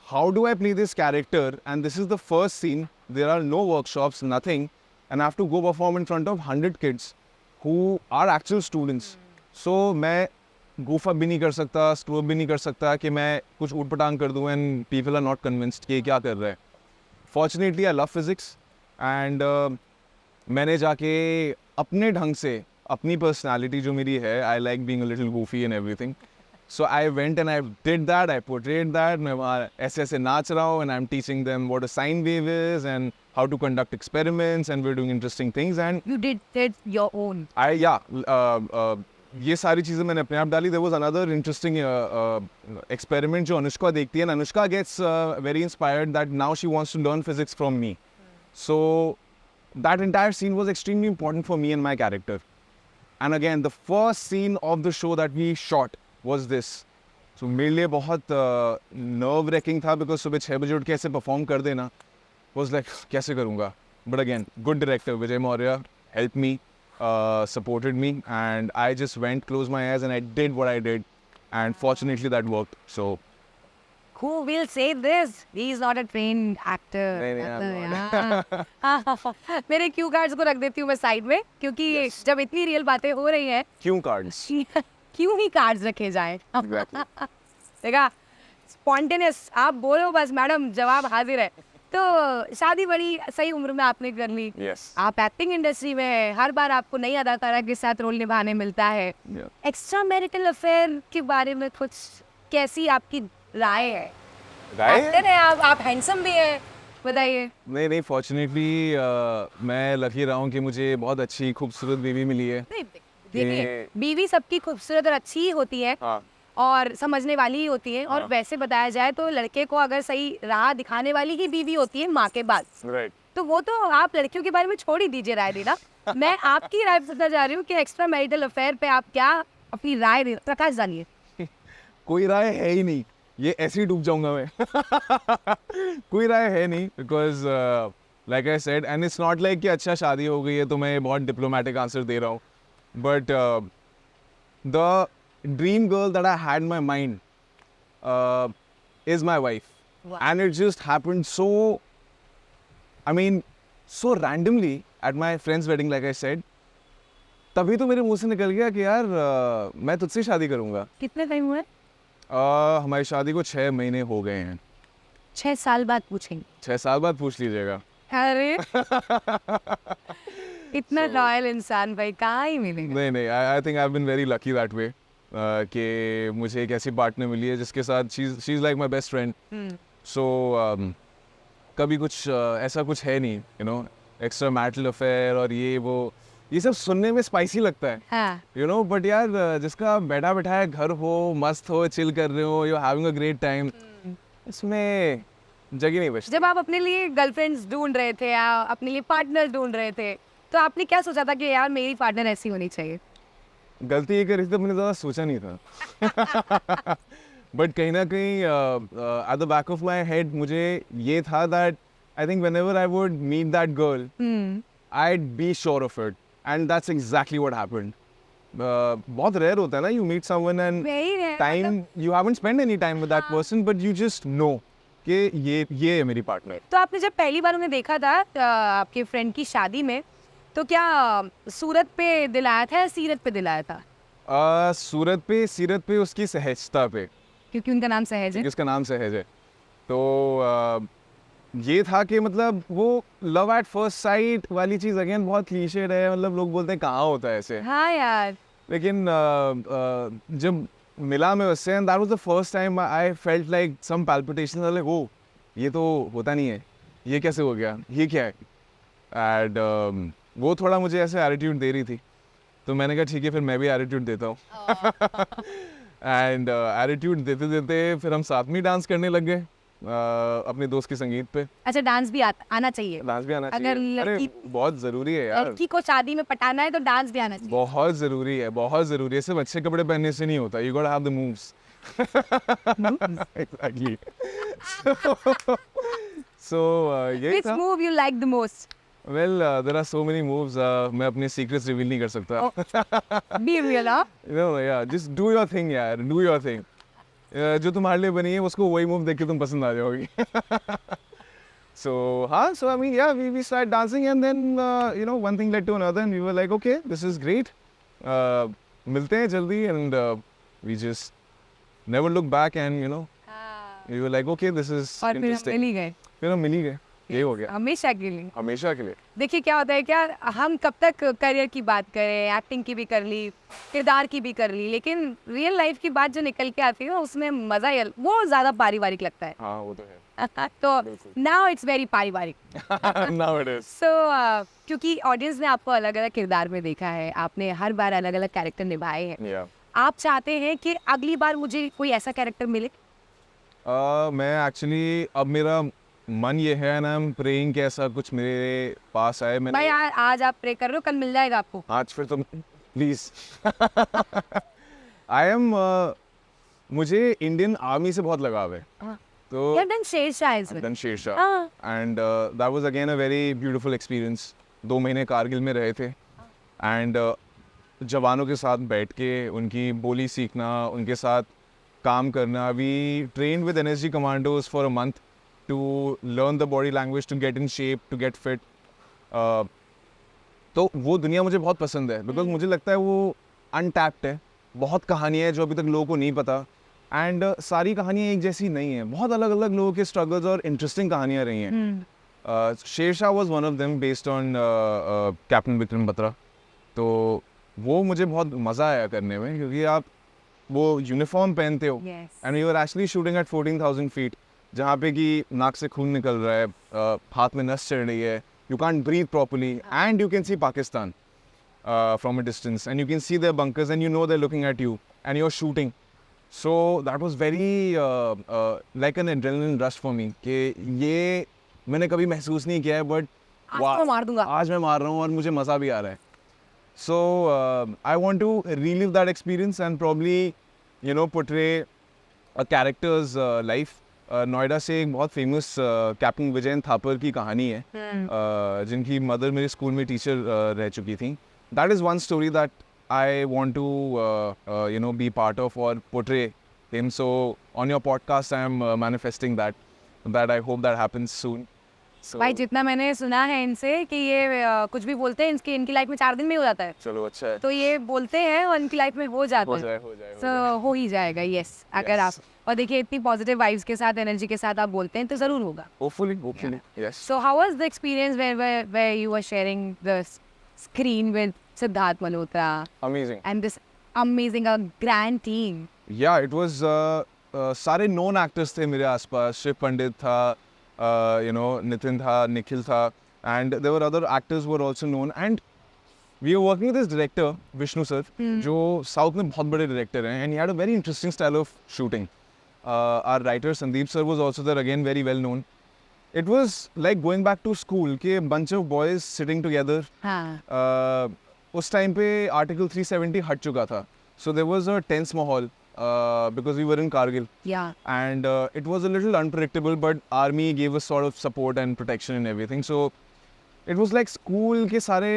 how do I play this character, and this is the first scene, there are no workshops, nothing, and I have to go perform in front of 100 kids who are actual students. So मैं goof up भी नहीं कर सकता, screw up भी नहीं कर सकता कि मैं कुछ ऊट-पटांग कर दूँ and people are not convinced कि ये क्या कर रहा है. Fortunately I love physics, and मैंने जाके अपने ढंग से अपनी personality जो मेरी है, I like being a little goofy and everything. So I went and I did that, I portrayed that, मैं वहाँ ऐसे ऐसे नाच रहा हूँ, and I'm teaching them what a sine wave is and how to conduct experiments, and we're doing interesting things, and You did your own. ये सारी चीज़ें मैंने अपने आप डाली. There was another interesting experiment जो अनुष्का देखती है, and Anushka gets very inspired that now she wants to learn physics from me. So that entire scene was extremely important for me and my character. And again, the first scene of the show that we shot was this. So मेरे लिए बहुत nerve wracking था, because सुबह 6 बजे उठ के ऐसे perform कर देना was like कैसे करूँगा. But again, good director Vijay Maurya helped me, supported me, and I just went, closed my eyes, and I did what I did, and fortunately that worked. So Who will say this? He is not a trained actor. नहीं, I'm हाँ. मेरे cue cards को रख देती हूँ मैं side में, क्योंकि जब इतनी रियल बातें हो रही हैं cue cards. क्यों ही कार्ड्स रखे जाएं. Exactly. देखा, स्पॉन्टेनियस आप बोलो बस मैडम, जवाब हाजिर है. तो शादी बड़ी सही उम्र में आपने कर ली. Yes. आप एक्टिंग इंडस्ट्री में हैं, हर बार आपको नई अदाकारा के साथ रोल निभाने मिलता है. Yeah. एक्स्ट्रा मैरिटल अफेयर के बारे में कुछ कैसी आपकी राय है? राय? एक्टर हैं आप हैंडसम भी हैं, बताइए. नहीं, फॉर्चुनेटली मैं लकी रहा हूँ कि मुझे बहुत अच्छी खूबसूरत बेबी मिली है. नहीं, देखिए, ये- बीवी सबकी खूबसूरत और अच्छी ही होती है हाँ. और समझने वाली ही होती है. और हाँ. वैसे बताया जाए तो लड़के को अगर सही राह दिखाने वाली ही बीवी होती है माँ के बाद, Right. तो वो तो आप लड़कियों के बारे में छोड़ ही दीजिए राय देना. मैं आपकी राय पूछना चाह रही हूँ कि एक्स्ट्रा मैरिटल अफेयर पे आप क्या अपनी राय दे, प्रकाश डालिए. कोई राय है ही नहीं, ये ऐसे ही डूब जाऊंगा मैं. कोई राय है नहीं, because like I said, and it's not like कि अच्छा शादी हो गई है तो मैं बहुत डिप्लोमेटिक आंसर दे रहा हूँ. But the dream girl that I had my mind is my wife, Wow. And it just happened so, I mean so randomly at my friend's wedding, like I said. तभी तो मेरे मुंह से निकल गया कि यार मैं तुझसे शादी करूंगा. कितने टाइम हुए? हमारी शादी को 6 महीने हो गए हैं. 6 साल बाद पूछेंगे. 6 साल बाद पूछ लीजिएगा. अरे इतना रॉयल इंसान भाई कहाँ ही मिलेगा. नहीं, I think I have been very lucky that way कि मुझे एक ऐसी पार्टनर मिली है जिसके साथ she is like my best friend. So कभी कुछ ऐसा कुछ है नहीं, you know, extra marital affair और ये सब सुनने में स्पाइसी लगता है, हाँ. You know. बट यार जिसका बैठा बैठाया घर हो, मस्त हो, चिल कर रहे हो, you having a great time, इसमें जगह नहीं बचती. जब आप अपने लिए गर्लफ्रेंड्स ढूंढ रहे थे या अपने लिए पार्टनर ढूंढ रहे थे, तो आपने क्या सोचा था कि यार मेरी पार्टनर ऐसी होनी चाहिए? गलती ये करी थी तो मैंने ज़्यादा सोचा नहीं था. बट कहीं ना कहीं at the back of my head मुझे ये था that I think whenever I would meet that girl I'd be sure of it, and that's exactly what happened. बहुत rare होता है ना, you meet someone and Very rare, time you haven't spent any time with that person, but you just know कि ये है मेरी partner. तो आपने जब पहली बार उन्हें देखा था आपके फ्रेंड की शादी में, तो क्या सूरत पे दिल आया था या सीरत पे दिल आया था? सूरत पे, सीरत पे, उसकी सहजता पे, क्योंकि उनका नाम सहज है. क्योंकि उसका नाम सहज है. तो ये था कि मतलब वो लव एट फर्स्ट साइट वाली चीज़ अगेन बहुत क्लीशेड है. मतलब लोग बोलते हैं कहाँ होता है ऐसे, हाँ यार. लेकिन जब मिला मैं उससे, and that was the first time I felt like some palpitation, like oh ये तो होता नहीं है, ये कैसे हो गया, ये क्या है. एंड वो थोड़ा मुझे ऐसे एटीट्यूड दे रही थी. तो मैंने कहा ठीक है फिर मैं भी एटीट्यूड देता हूँ एंड एटीट्यूड देते देते फिर हम साथ में डांस करने लग गए अपने दोस्त के संगीत पे। अच्छा डांस भी आना चाहिए। डांस भी आना अगर चाहिए, अरे लड़की बहुत ज़रूरी है यार, लड़की को शादी में पटाना है तो डांस भी आना चाहिए। बहुत ज़रूरी है, बहुत ज़रूरी है। सिर्फ अच्छे कपड़े पहनने से नहीं होता, you got have the moves. Exactly. So यही Which था। move you like the most? Well there are so many moves, मैं अपने सीक्रेट्स रिवील नहीं कर सकता। Be real, huh? नो यार, जस्ट डू योर थिंग यार, डू योर थिंग। जो तुम्हारे लिए बनी है उसको वही मूव देख के तुम पसंद आ जाओगी। So हाँ, so I mean yeah, we started dancing and then you know one thing led to another and we were like okay, this is great. मिलते हैं जल्दी and we just never look back and you know we were like okay, this is और फिर हम interesting. मिल ही गए फिर हम मिल ही गए, ये हो गया हमेशा के लिए। हमेशा के लिए। देखिए क्या होता है, क्या हम कब तक करियर की बात करें, एक्टिंग की भी कर ली, किरदार की भी कर ली, लेकिन रियल लाइफ की बात जो निकल के आती है ना उसमें मजा ही वो ज्यादा पारिवारिक लगता है। हाँ वो तो है। तो बिल्कुल। नाउ इट्स वेरी पारिवारिक। Now it is. सो क्योंकि ऑडियंस ने आपको अलग अलग किरदार में देखा है, आपने हर बार अलग अलग कैरेक्टर निभाए हैं, Yeah. आप चाहते हैं कि अगली बार मुझे कोई ऐसा कैरेक्टर मिले? मैं एक्चुअली अब मेरा मन ये है एंड आई एम प्रेइंग कि ऐसा कुछ मेरे पास आए। भाई मैंने आज आप प्रे कर रहे हो, कल मिल जाएगा आपको। आज फिर तुम प्लीज। आई एम मुझे इंडियन आर्मी से बहुत लगाव है, हाँ। तो You have done Shershaah as well. Done Shershaah हाँ। And that was again a very beautiful experience. 2 महीने कारगिल में रहे थे एंड जवानों के साथ बैठ के उनकी बोली सीखना, उनके साथ काम करना। We train with NSG commandos for a month to learn the body language, to get in shape, to get fit. तो वो दुनिया मुझे बहुत पसंद है बिकॉज मुझे लगता है वो अनटैप्ड है। बहुत कहानियाँ हैं जो अभी तक लोगों को नहीं पता एंड सारी कहानियाँ एक जैसी नहीं है, बहुत अलग अलग लोगों के स्ट्रगल्स और इंटरेस्टिंग कहानियाँ रही हैं। Shershaah was one of them based on captain Vikram Batra. तो वो मुझे बहुत मज़ा आया करने में क्योंकि आप वो यूनिफॉर्म पहनते हो Yes. And you are actually shooting at 14,000 feet, जहाँ पे कि नाक से खून निकल रहा है, हाथ में नस चढ़ रही है, you can't breathe properly and you can see Pakistan from a distance and you can see their bunkers and you know they're looking at you and you're shooting. So that was very like an adrenaline rush for me कि ये मैंने कभी महसूस नहीं किया है but आज मैं मार दूंगा। आज मैं मार रहा हूँ और मुझे मज़ा भी आ रहा है। So I want to relive that experience and probably you know portray a character's life. Noida से एक बहुत फेमस कैप्टन विजयन थापर की कहानी है, जिनकी मदर मेरे स्कूल में टीचर रह चुकी थी। That is one story that I want to you know be part of or portray him. So on your podcast I am manifesting that I hope that happens soon. So भाई जितना मैंने सुना है इनसे कि ये कुछ भी बोलते हैं इनकी लाइफ में 4 दिन में हो जाता है, चलो अच्छा है, तो ये बोलते हैं और इनकी लाइफ में हो जाता हो है। जाए हो जाए, So, हो ही जाएगा। यस अगर आप Yes. और देखिए इतनी पॉजिटिव वाइब्स के साथ, एनर्जी के साथ आप बोलते हैं तो ज़रूर होगा। hopefully yes. So how was the experience where you were sharing the screen with Siddharth Malhotra Amazing. and this amazing grand team? Yeah, it was सारे नोन एक्टर्स थे मेरे आसपास। शिव पंडित था, you know नितिन था, निखिल था and there were other actors who were also known and we were working with this director Vishnu sir जो south में बहुत बड़े डायरेक्टर हैं and he had a very interesting style of shooting. Our writer Sandeep sir was also there, again very well known. It was like going back to school कि bunch of boys sitting together. हाँ उस time पे article 370 हट चुका था, so there was a tense माहौल because we were in Kargil yeah and it was a little unpredictable but army gave us sort of support and protection and everything. So it was like school के सारे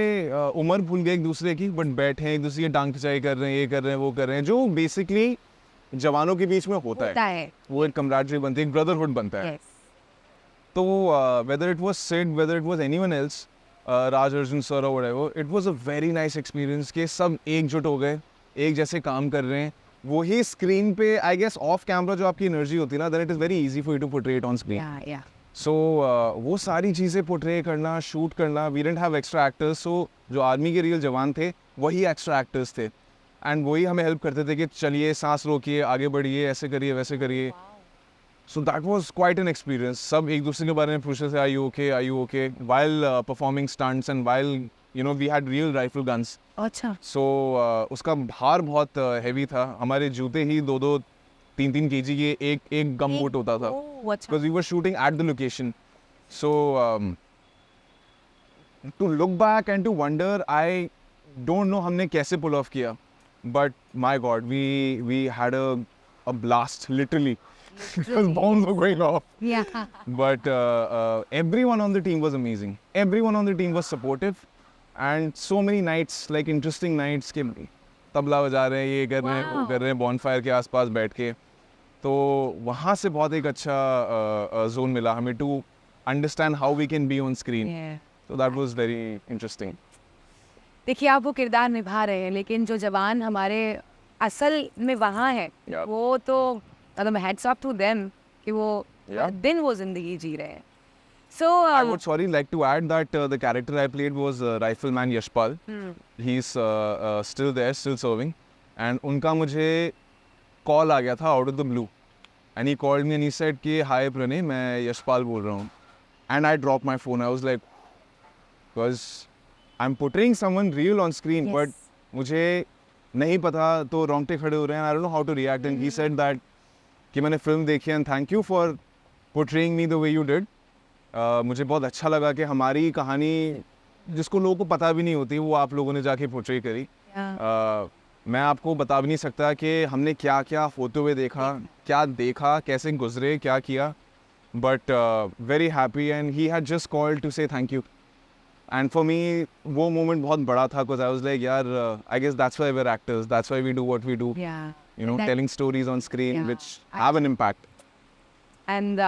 उम्र भूल गए एक दूसरे की but बैठे हैं एक दूसरे की टांग खिंचाई कर रहे हैं, ये कर रहे हैं, वो कर रहे हैं, जो बेसिकली जवानों के बीच में होता होता है। है। वो एक कमराडरी बनती है, एक ब्रदरहुड बनता है। Yes. तो whether it was Sid, whether it was anyone else, Raj Arjun sir or whatever, it was a very nice experience कि सब एकजुट हो गए, एक जैसे काम कर रहे हैं। वही स्क्रीन पे आई गेस ऑफ कैमरा जो आपकी एनर्जी होती है ना, then it is very easy for you to portray it on screen. yeah So वो सारी चीज़ें पोर्ट्रे करना, शूट करना, we didn't have extra actors, so जो आर्मी के रियल जवान थे वही एक्स्ट्रा एक्टर्स थे एंड वही हमें हेल्प करते थे कि चलिए सांस रोकिए, आगे बढ़िए, ऐसे करिए, वैसे करिए। So that was quite an experience. सब एक दूसरे के बारे में पूछ रहे थे, I you okay, while performing stunts and while you know, we had real rifle guns. अच्छा So उसका भार बहुत heavy था. हमारे जूते ही 2-3 kg के एक गम बूट होता था. ओह, अच्छा Because we were shooting at the location. So to look back and to wonder, I don't know हमने कैसे pull off किया. But my God, we had a blast, literally. Because bombs were going off. yeah But everyone on the team was amazing. Everyone on the team was supportive. And so many nights, like interesting nights, के तबला बजा रहे हैं, ये कर रहे हैं, वो कर रहे हैं, bonfire के आसपास बैठ के. तो वहाँ से बहुत एक अच्छा zone मिला हमें to understand how we can be on screen. yeah. So that was very interesting. देखिए आप वो किरदार निभा रहे हैं, लेकिन जो जवान हमारे असल में वहाँ है Yeah. वो तो मतलब हैट्स ऑफ टू देम कि वो Yeah. दिन वो जिंदगी जी रहे हैं. सो I would like to add that the character I played was Rifleman Yashpal. He's still there, still serving. And उनका मुझे call आ गया था out of the blue. And he called me and he said कि hi Pranay, मैं यशपाल बोल रहा हूँ. And I dropped my phone. I was like, because I'm portraying someone real on screen, Yes. but मुझे नहीं पता तो रोंगटे खड़े हो रहे हैं. I don't know how to react. And he said that कि मैंने फिल्म देखी and thank you for portraying me the way you did. मुझे बहुत अच्छा लगा कि हमारी कहानी जिसको लोगों को पता भी नहीं होती वो आप लोगों ने जाके पोर्ट्रे करी. मैं आपको बता भी नहीं सकता कि हमने क्या क्या होते हुए देखा, क्या देखा, कैसे गुजरे, क्या किया. But very happy and he had just called to say thank you. And for me वो मोमेंट बहुत बड़ा था बिकॉज आई वाज लाइक यार I guess that's why we are actors, that's why we do what we do, you know, telling stories on screen which have an impact. And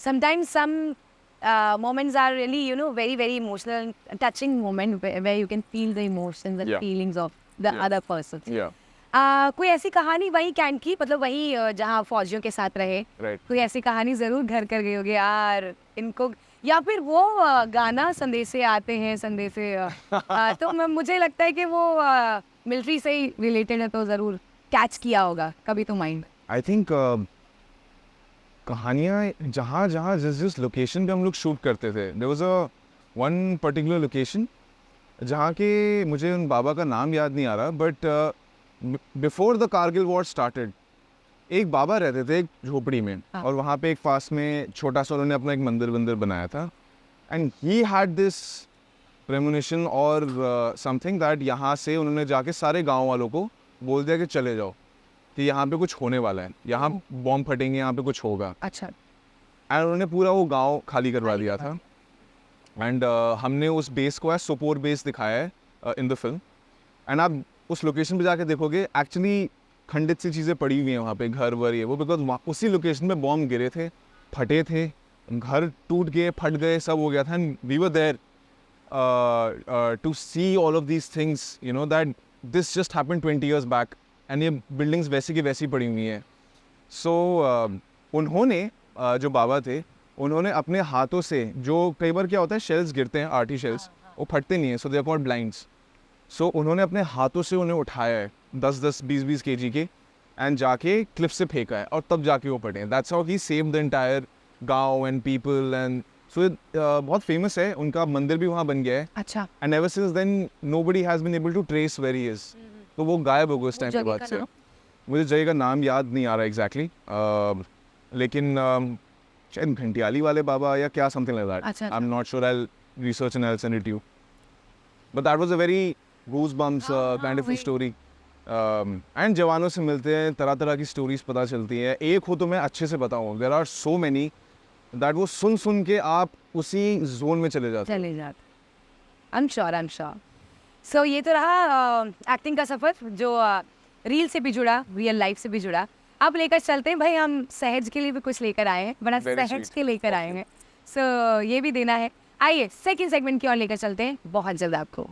sometimes some moments are really, you know, very, very emotional, touching moment where you can feel the emotions and Yeah. feelings of the Yeah. other person. Yeah, कोई ऐसी कहानी वही cantt की, मतलब वही जहाँ फौजियों के साथ रहे, right. कोई ऐसी कहानी जरूर घर कर गई होगी यार इनको, या फिर वो गाना संदेशे आते हैं संदेशे तो मुझे लगता है कि वो मिलिट्री से ही रिलेटेड है, तो जरूर कैच किया होगा कभी तो माइंड. आई थिंक कहानियाँ जहाँ जहाँ जिस लोकेशन पे हम लोग शूट करते थे, there was a one particular location जहाँ के मुझे उन बाबा का नाम याद नहीं आ रहा, but before the Kargil war started एक बाबा रहते थे एक झोपड़ी में. हाँ. और वहाँ पे एक पास में छोटा सा उन्होंने अपना एक मंदिर बनाया था. And he had this premonition और समथिंग दैट यहाँ से उन्होंने जाके सारे गाँव वालों को बोल दिया कि चले जाओ कि यहाँ पे कुछ होने वाला है, यहाँ बॉम्ब फटेंगे, यहाँ पे कुछ होगा. अच्छा. एंड उन्होंने पूरा वो गांव खाली करवा दिया था. एंड हमने उस बेस को सोपोर बेस दिखाया है इन द फिल्म. एंड आप उस लोकेशन पे जाके देखोगे एक्चुअली खंडित सी चीज़ें पड़ी हुई हैं वहाँ पे, घर वर ये वो, बिकॉज उसी लोकेशन पे बॉम्ब गिरे थे, फटे थे, घर टूट गए, फट गए, सब हो गया था. And we were there to see all of these things, you know, that this just happened 20 years back. एंड ये बिल्डिंग्स वैसी की वैसी पड़ी हुई हैं. सो उन्होंने जो बाबा थे उन्होंने अपने हाथों से, जो कई बार क्या होता है शेल्स गिरते हैं, आर्टी शेल्स, वो फटते नहीं हैं, सो दे आर कॉल्ड ब्लाइंड्स. सो उन्होंने अपने हाथों से उन्हें उठाया है 10-10, 20-20 kg के, एंड जाके क्लिफ से फेंका है और तब जाके वो पटे हैं. That's how he saved the entire गाँव एंड पीपल. एंड सो बहुत फेमस है, उनका मंदिर भी वहाँ बन गया है. अच्छा. And ever since then nobody has been able to trace where he is. तो वो गायब हो गए उस टाइम के बाद से. मुझे जगह का नाम याद नहीं आ रहा एग्जैक्टली, लेकिन शायद घंटियाली वाले बाबा या क्या, समथिंग लाइक दैट. अच्छा. I am not sure, I will research and I will send it you. But that was a very goosebumps kind of story. And जवानों से मिलते हैं, तरह तरह की स्टोरीज पता चलती है. एक हो तो मैं अच्छे से बताऊँ, there are so many that वो सुन के आप उसी जोन में चले जाते. आई एम श्योर. सो ये तो रहा एक्टिंग का सफ़र, जो रील से भी जुड़ा, रियल लाइफ से भी जुड़ा. अब लेकर चलते हैं भाई, हम सहज के लिए भी कुछ लेकर आए हैं, बड़ा Very सहज sweet. के लेकर आए हैं. सो ये भी देना है. आइए सेकंड सेगमेंट की ओर लेकर चलते हैं बहुत जल्द आपको.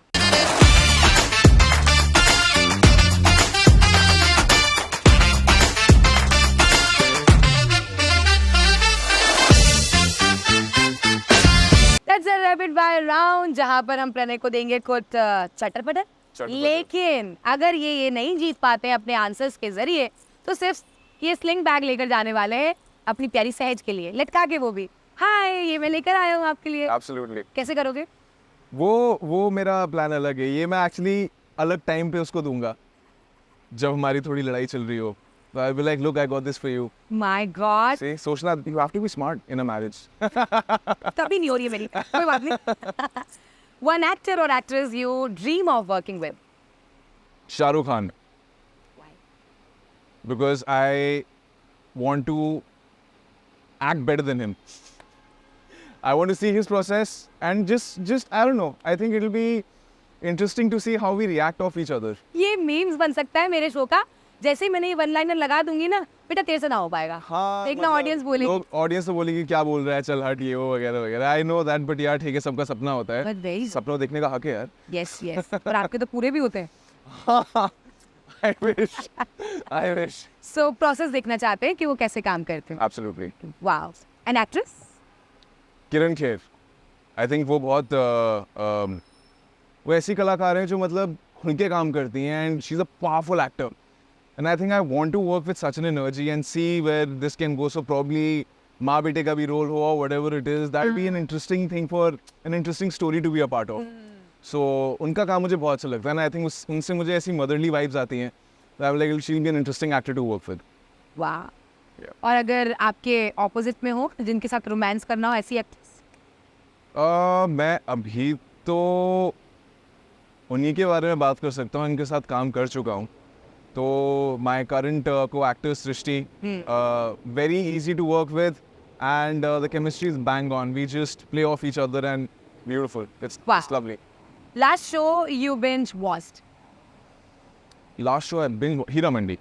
That's a rapid fire round, जहाँ पर हम प्रणय को देंगे कुछ चटर पटर. लेकिन अगर ये नहीं जीत पाते हैं अपने आंसर्स के जरिए, तो सिर्फ ये स्लिंग बैग लेकर जाने वाले हैं अपनी प्यारी सहज के लिए, लटका के वो भी. हाय, ये मैं लेकर आया हूँ आपके लिए. एब्सोल्युटली. कैसे करोगे? वो मेरा प्लान अलग है, ये मैं एक्चुअली अलग टाइम पे उसको दूंगा जब हमारी थोड़ी लड़ाई चल रही हो. So I'll be like, look, I got this for you. My God, See, सोचना, you have to be smart in a marriage. तभी नहीं हो रही है मेरी, कोई बात नहीं. वन एक्टर और actress you dream of working with. Shahrukh Khan, because I want to act better than him. I want to see his process and just I don't know. I think it'll be interesting to see how we react off each other. ये memes बन सकता है मेरे show का. जैसे ही मैंने ये one liner लगा दूंगी ना, बेटा तेरे से ना हो पाएगा. हाँ, देखना ऑडियंस बोलेगी. लोग ऑडियंस तो बोलेगी क्या बोल रहा है, चल हट, ये वो वगैरह वगैरह. आई नो दैट, बट यार ठीक है, सबका सपना होता है. But very- सपनों देखने का हक है यार. यस यस, पर आपके तो पूरे भी होते हैं. I wish. I wish. So process देखना चाहते हैं कि वो कैसे काम करते हैं. Absolutely. Wow. An actress. Kiran Kher, I think वो बहुत वो ऐसी कलाकार हैं जो मतलब खुल के काम करती हैं, and she is a powerful actor, and I think I want to work with such an energy and see where this can go. So probably माँ बेटे का भी रोल हो, whatever it is, that be an interesting thing for an interesting story to be a part of. So उनका काम मुझे बहुत अच्छा लगता है, एंड आई थिंक उनसे मुझे ऐसी मदरली वाइब्स आती हैं. I am like she will be an interesting actor to work with. वाह. Yeah. और अगर आपके ऑपोजिट में हो, जिनके साथ रोमांस करना हो, ऐसी एक्ट्रेस. मैं अभी तो उन्हीं के बारे में बात कर सकता हूँ, इनके साथ काम कर चुका हूँ. तो my current co actor Srishti, very easy to work with, and the chemistry is bang on. We just play off each other and beautiful. It's Wow. Lovely. Last show you binge watched. Last show binge Heera Mandi.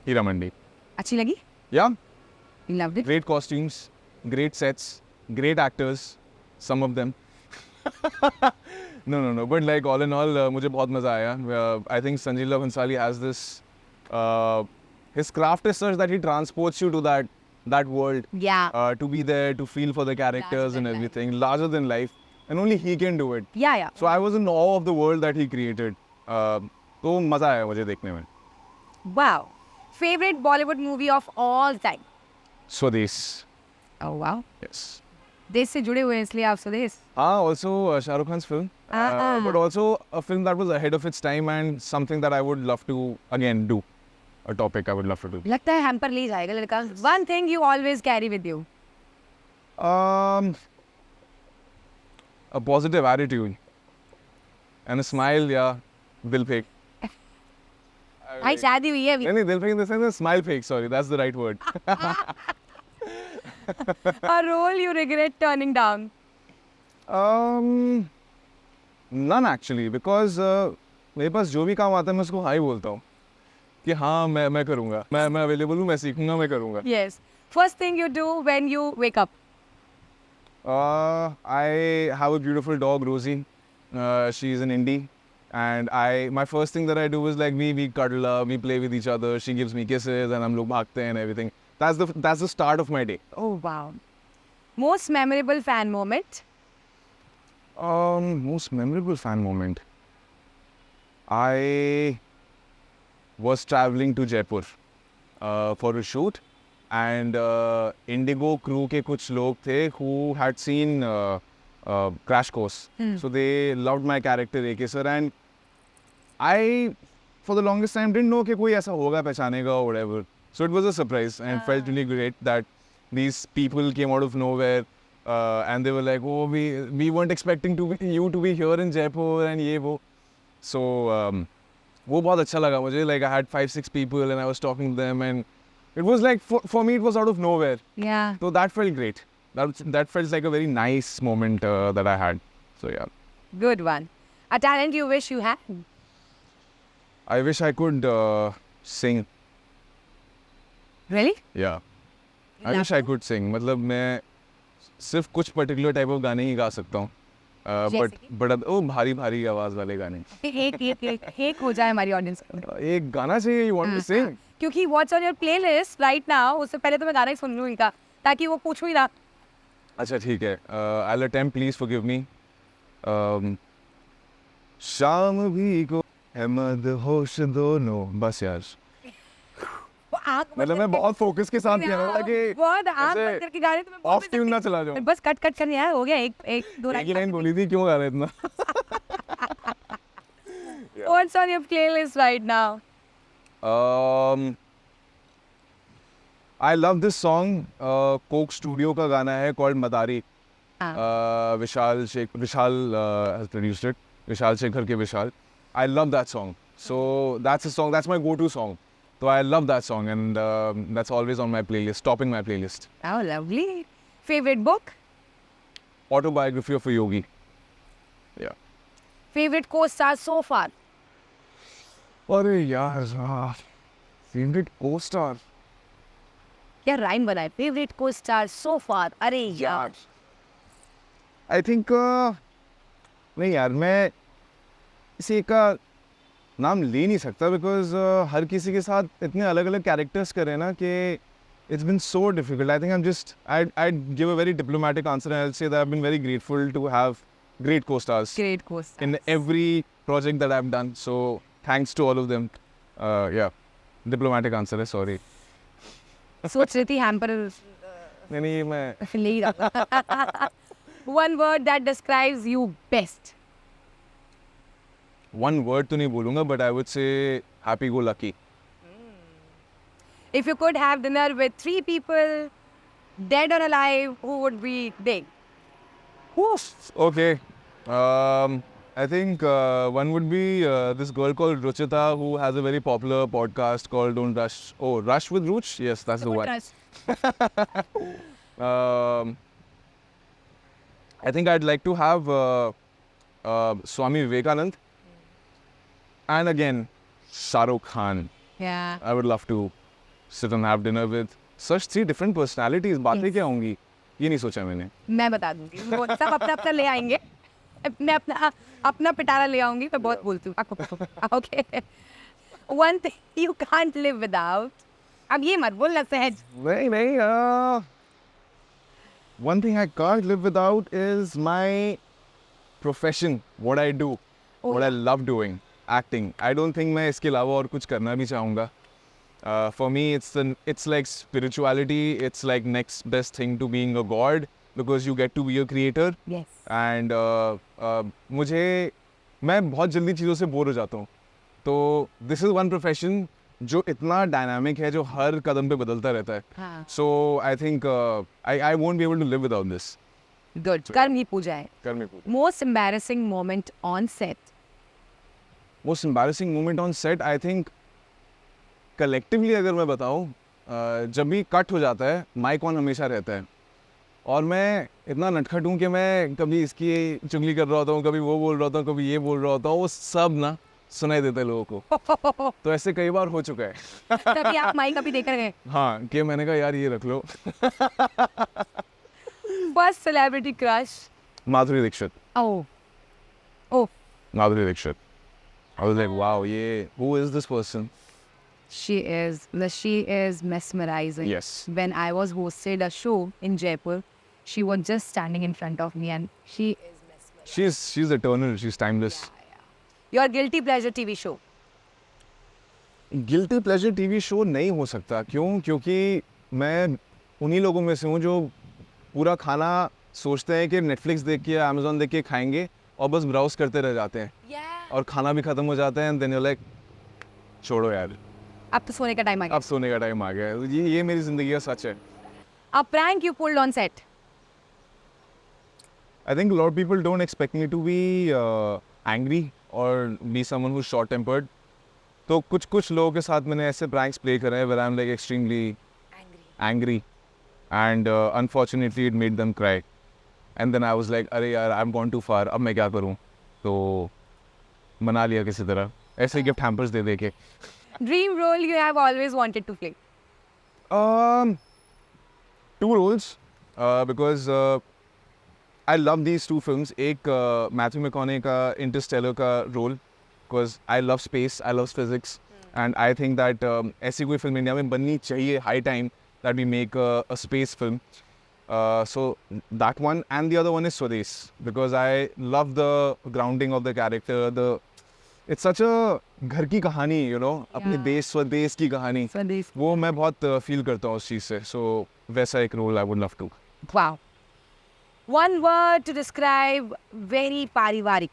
Heera Mandi, अच्छी लगी. Yeah you loved it. great costumes, great sets, great actors, some of them. No, but like all in all, मुझे बहुत मज़ा आया. I think Sanjay Leela Bhansali has this, his craft is such that he transports you to that world, या to be there, to feel for the characters than and life. everything, larger than life, and only he can do it. या So I was in awe of the world that he created. तो मज़ा आया मुझे देखने में. Wow. Favourite Bollywood movie of all time. Swades, oh wow. yes. देश से जुड़े हुए हैं इसलिए आप स्वदेश. Also Shah Rukh Khan's film, but also a film that was ahead of its time and something that I would love to again do, a topic I would love to do. लगता है hamper ले जाएगा लड़का. One thing you always carry with you. A positive attitude and a smile, yeah, dil fake. भाई शादी हुई है अभी. नहीं, dil fake in the sense of smile fake, sorry, that's the right word. A role you regret turning down. None actually, because मेरे पास जो भी काम आता है मैं उसको हाँ ही बोलता हूँ कि हाँ मैं करूँगा, मैं अवेलेबल हूँ, मैं सीखूँगा, मैं करूँगा. Yes. First thing you do when you wake up. I have a beautiful dog, Rosie. She's an indie, and my first thing that I do is like we cuddle up, we play with each other. She gives me kisses, and हम लोग भागते हैं and everything. That's the start of my day. Oh wow. Most memorable fan moment. Most memorable fan moment. I was traveling to Jaipur for a shoot, and Indigo crew के कुछ लोग थे who had seen Crash Course. So they loved my character AK sir, and I for the longest time didn't know कि कोई ऐसा होगा पहचानेगा or whatever. So it was a surprise and felt really great that these people came out of nowhere and they were like, oh, we weren't expecting you to be here in Jaipur and ये वो. So वो बहुत अच्छा लगा मुझे. Like I had 5-6 people and I was talking to them, and it was like for me it was out of nowhere. Yeah. So that felt great. That felt like a very nice moment that I had. So yeah. Good one. A talent you wish you had. I wish I could sing. Really? Yeah. I wish I could sing. मतलब मैं सिर्फ कुछ particular type of गाने ही गा सकता हूँ. But ओ भारी भारी आवाज वाले गाने. एक हो जाए हमारी ऑडियंस को. एक गाना चाहिए. You want to sing? क्योंकि what's on your playlist right now, उससे पहले तो मैं गाना ही सुन लूँ इनका, ताकि वो पूछूं ही ना. अच्छा ठीक है. I'll attempt. Please forgive me. शाम भी को है मदहोश दोनों. बस यार. आँख बंद मतलब मैं करके- बहुत फोकस के साथ कह रहा था कि बहुत आँख ऐसे बंद करके गा रहे थे, मैं बोल ऑफ भी ट्यून सकती ना चला जाऊं। हूँ। बस कट कट करने यार, हो गया एक दो एक ही लाइन बोली थी, क्यों गा रहे इतना? What's on your playlist right now? I love this song. Coke Studio का गाना है called Madari. हाँ. Vishal has produced it. Vishal Shekhar के Vishal. I love that song. So that's a song. That's my go-to song. So I love that song, and that's always on my playlist, topping my playlist. Oh, lovely. Favorite book? Autobiography of a Yogi. Yeah. Favorite co-star so far? अरे यार, favorite co-star. क्या rhyme बनाए? Favorite co-star so far? अरे यार. I think नहीं यार, मैं किसी एक का नाम ले नहीं सकता बिकॉज हर किसी के साथ इतने अलग अलग कैरेक्टर्स करे ना कि it's been so difficult. I think I am just I give a very diplomatic answer and I say that I have been very grateful to have great co-stars Great co-star. in every project that I've done. So thanks to all of them. Yeah, diplomatic answer है, sorry. सोच रही थी hamper नहीं मैं ले ही रहा. One word that describes you best. one word तो नहीं बोलूँगा, but I would say happy go lucky. If you could have dinner with 3 people, dead or alive, who would be they? Okay. I think one would be this girl called Ruchita who has a very popular podcast called Don't Rush. Oh, Rush with Ruch? Yes, that's the one. I think I'd like to have Swami Vivekanand. And again, Shah Rukh Khan. Yeah. I would love to sit and have dinner with such 3 different personalities. बातें क्या होंगी? ये नहीं सोचा मैंने. मैं बता दूंगी. वो सब अपना अपना ले आएंगे. मैं अपना पिटारा ले आऊंगी. मैं बहुत बोलती हूँ. Okay. One thing you can't live without. अब ये मत बोलना सहज. नहीं. One thing I can't live without is my profession, what I do, what I love doing, acting. I don't think मैं इसके अलावा और कुछ करना भी चाहूँगा. For me, it's like spirituality. It's like next best thing to being a god because you get to be a creator. Yes. And मैं बहुत जल्दी चीज़ों से बोर हो जाता हूँ. तो this is one profession जो इतना डायनामिक है, जो हर कदम पे बदलता रहता है. हाँ. So I think I won't be able to live without this. Good. कर्म ही पूजा है. कर्म पूजा. Most embarrassing moment on set. Most embarrassing moment on set, I think collectively अगर मैं बताऊँ, जब भी कट हो जाता है, माइक ऑन हमेशा रहता है. और मैं इतना नटखट हूँ कि मैं कभी इसकी चुगली कर रहा होता हूँ, कभी वो बोल रहा होता हूँ, कभी ये बोल रहा होता हूँ, वो सब ना सुनाई देता है लोगों को. तो ऐसे कई बार हो चुका है. तभी आप माइक अभी देकर गए. हाँ, कि मैंने कहा यार ये रख लो. First celebrity crush. Madhuri Dixit. Oh. Oh. Madhuri Dixit. I was like, wow, who is this person? She is mesmerizing. Yes. When I was hosted a show in Jaipur, she was just standing in front of me and she is mesmerizing. She's eternal. She's timeless. Your guilty pleasure TV show. Guilty pleasure TV show नहीं हो सकता. क्यों? क्योंकि मैं उन्हीं लोगों में से हूँ जो पूरा खाना सोचते हैं कि नेटफ्लिक्स देख के अमेजोन देख के खाएंगे और बस ब्राउज करते रह जाते हैं. और खाना भी खत्म हो जाता है एंड देन यू लाइक छोड़ो यार, अब तो सोने का टाइम आ गया. अब सोने का टाइम आ गया है. ये मेरी जिंदगी का सच है. A prank you pulled on set. I think a lot of people don't expect me to be angry or be someone who's short tempered. तो कुछ लोगों के साथ मैंने ऐसे pranks play करे हैं where I'm like extremely angry and unfortunately it made them cry. And then I was like, अरे यार I've gone too far, अब मैं क्या करूँ? तो मना लिया किसी तरह, ऐसे gift hampers दे के. Dream role you have always wanted to play. 2 roles because I love these 2 films. एक Matthew McConaughey का Interstellar का role because I love space, I love physics, and I think that ऐसी कोई film India में बननी चाहिए. High time that we make a space film. So that one, and the other one is Swades because I love the grounding of the character. It's such a घर की कहानी, अपने Yeah. देश स्वदेश की कहानी, संदेश वो मैं बहुत फील करता हूँ उस चीज़ से. सो वैसा एक role I would love to. wow one word to describe very पारिवारिक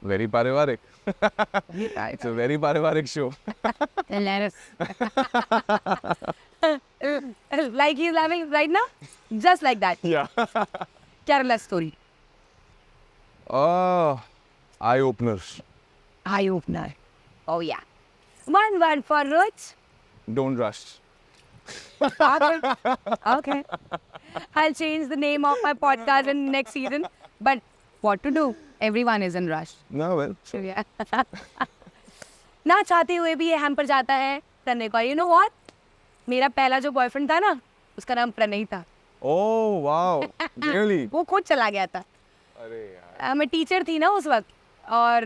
वेरी पारिवारिक. इट्स अ वेरी पारिवारिक show. hilarious like he's laughing right now just like that या. Kerala story I openers. eye opener oh yeah one word for Ruch don't rush. okay I'll change the name of my podcast in next season but what to do everyone is in rush No, well. so yeah ना चाहते हुए भी ये hamper जाता है प्रणय का. You know what मेरा पहला जो बॉयफ्रेंड था ना उसका नाम प्रणय था. Oh, wow. Really? वो खुद चला गया था. अरे यार. मैं टीचर थी ना उस वक्त और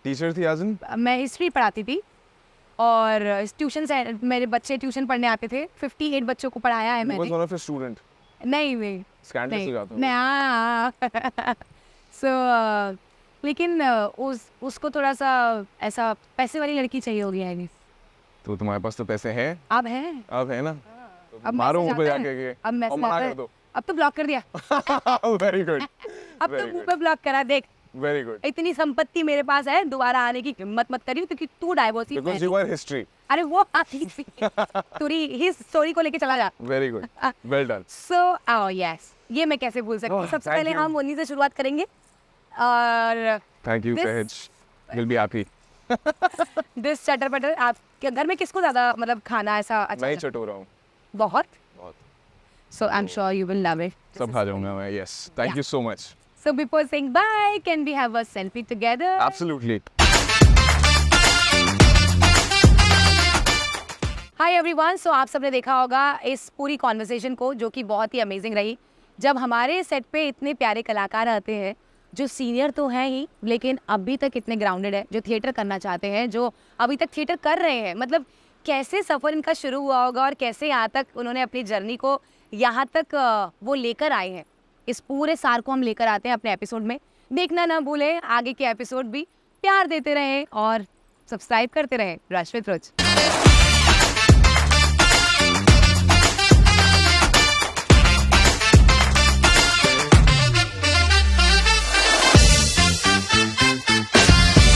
टीचर थी as in? मैं हिस्ट्री पढ़ाती थी और ट्यूशन से मेरे बच्चे ट्यूशन पढ़ने आते थे. 58 बच्चों को पढ़ाया है He was मैंने. one of your student. नहीं Scandalous हो जाता है. नहीं सो लेकिन उसको थोड़ा सा ऐसा पैसे वाली लड़की चाहिए होगी आई गेस. तो तुम्हारे पास तो पैसे हैं. अब है अब है ना. अब मारो मैसेज मुंह पे आता है. जाके अब और मैसेज मना आता कर है. दो. अब तो ब्लॉक कर दिया. Very good. अब तो मुंह पे ब्लॉक करा. देख वेरी गुड. इतनी संपत्ति मेरे पास है दोबारा आने की हिम्मत मत करियो क्योंकि तू divorcee because you our history. अरे वो आती थी तुरी हिस स्टोरी को लेके चला जा. Very good. Well done. So oh yes ये मैं कैसे भूल सकती हूँ. Oh, सबसे thank पहले you. हम उन्हीं से शुरुआत करेंगे और थैंक यू This- सहज. You'll be happy. दिस चटर पटर आपके घर में किसको ज्यादा मतलब खाना ऐसा अच्छा मैं ही लगता है? चटोरा हूँ. बहुत. बहुत. So I am sure you will love it. सब खा जाऊंगा मैं. Yes. Thank Yeah. You so much. So before saying bye, can we have a selfie together? Absolutely. Hi everyone. So आप सबने देखा होगा इस पूरी कॉन्वर्सेशन को जो कि बहुत ही अमेजिंग रही. जब हमारे सेट पे इतने प्यारे कलाकार आते हैं जो सीनियर तो हैं ही लेकिन अभी तक इतने ग्राउंडेड है, जो थिएटर करना चाहते हैं, जो अभी तक थिएटर कर रहे हैं. मतलब कैसे सफ़र इनका शुरू हुआ होगा और कैसे यहाँ तक उन्होंने अपनी जर्नी को यहाँ तक वो लेकर आए हैं. इस पूरे सार को हम लेकर आते हैं अपने एपिसोड में. देखना ना भूलें आगे के एपिसोड भी. प्यार देते रहें और सब्सक्राइब करते रहें रश विद रुच.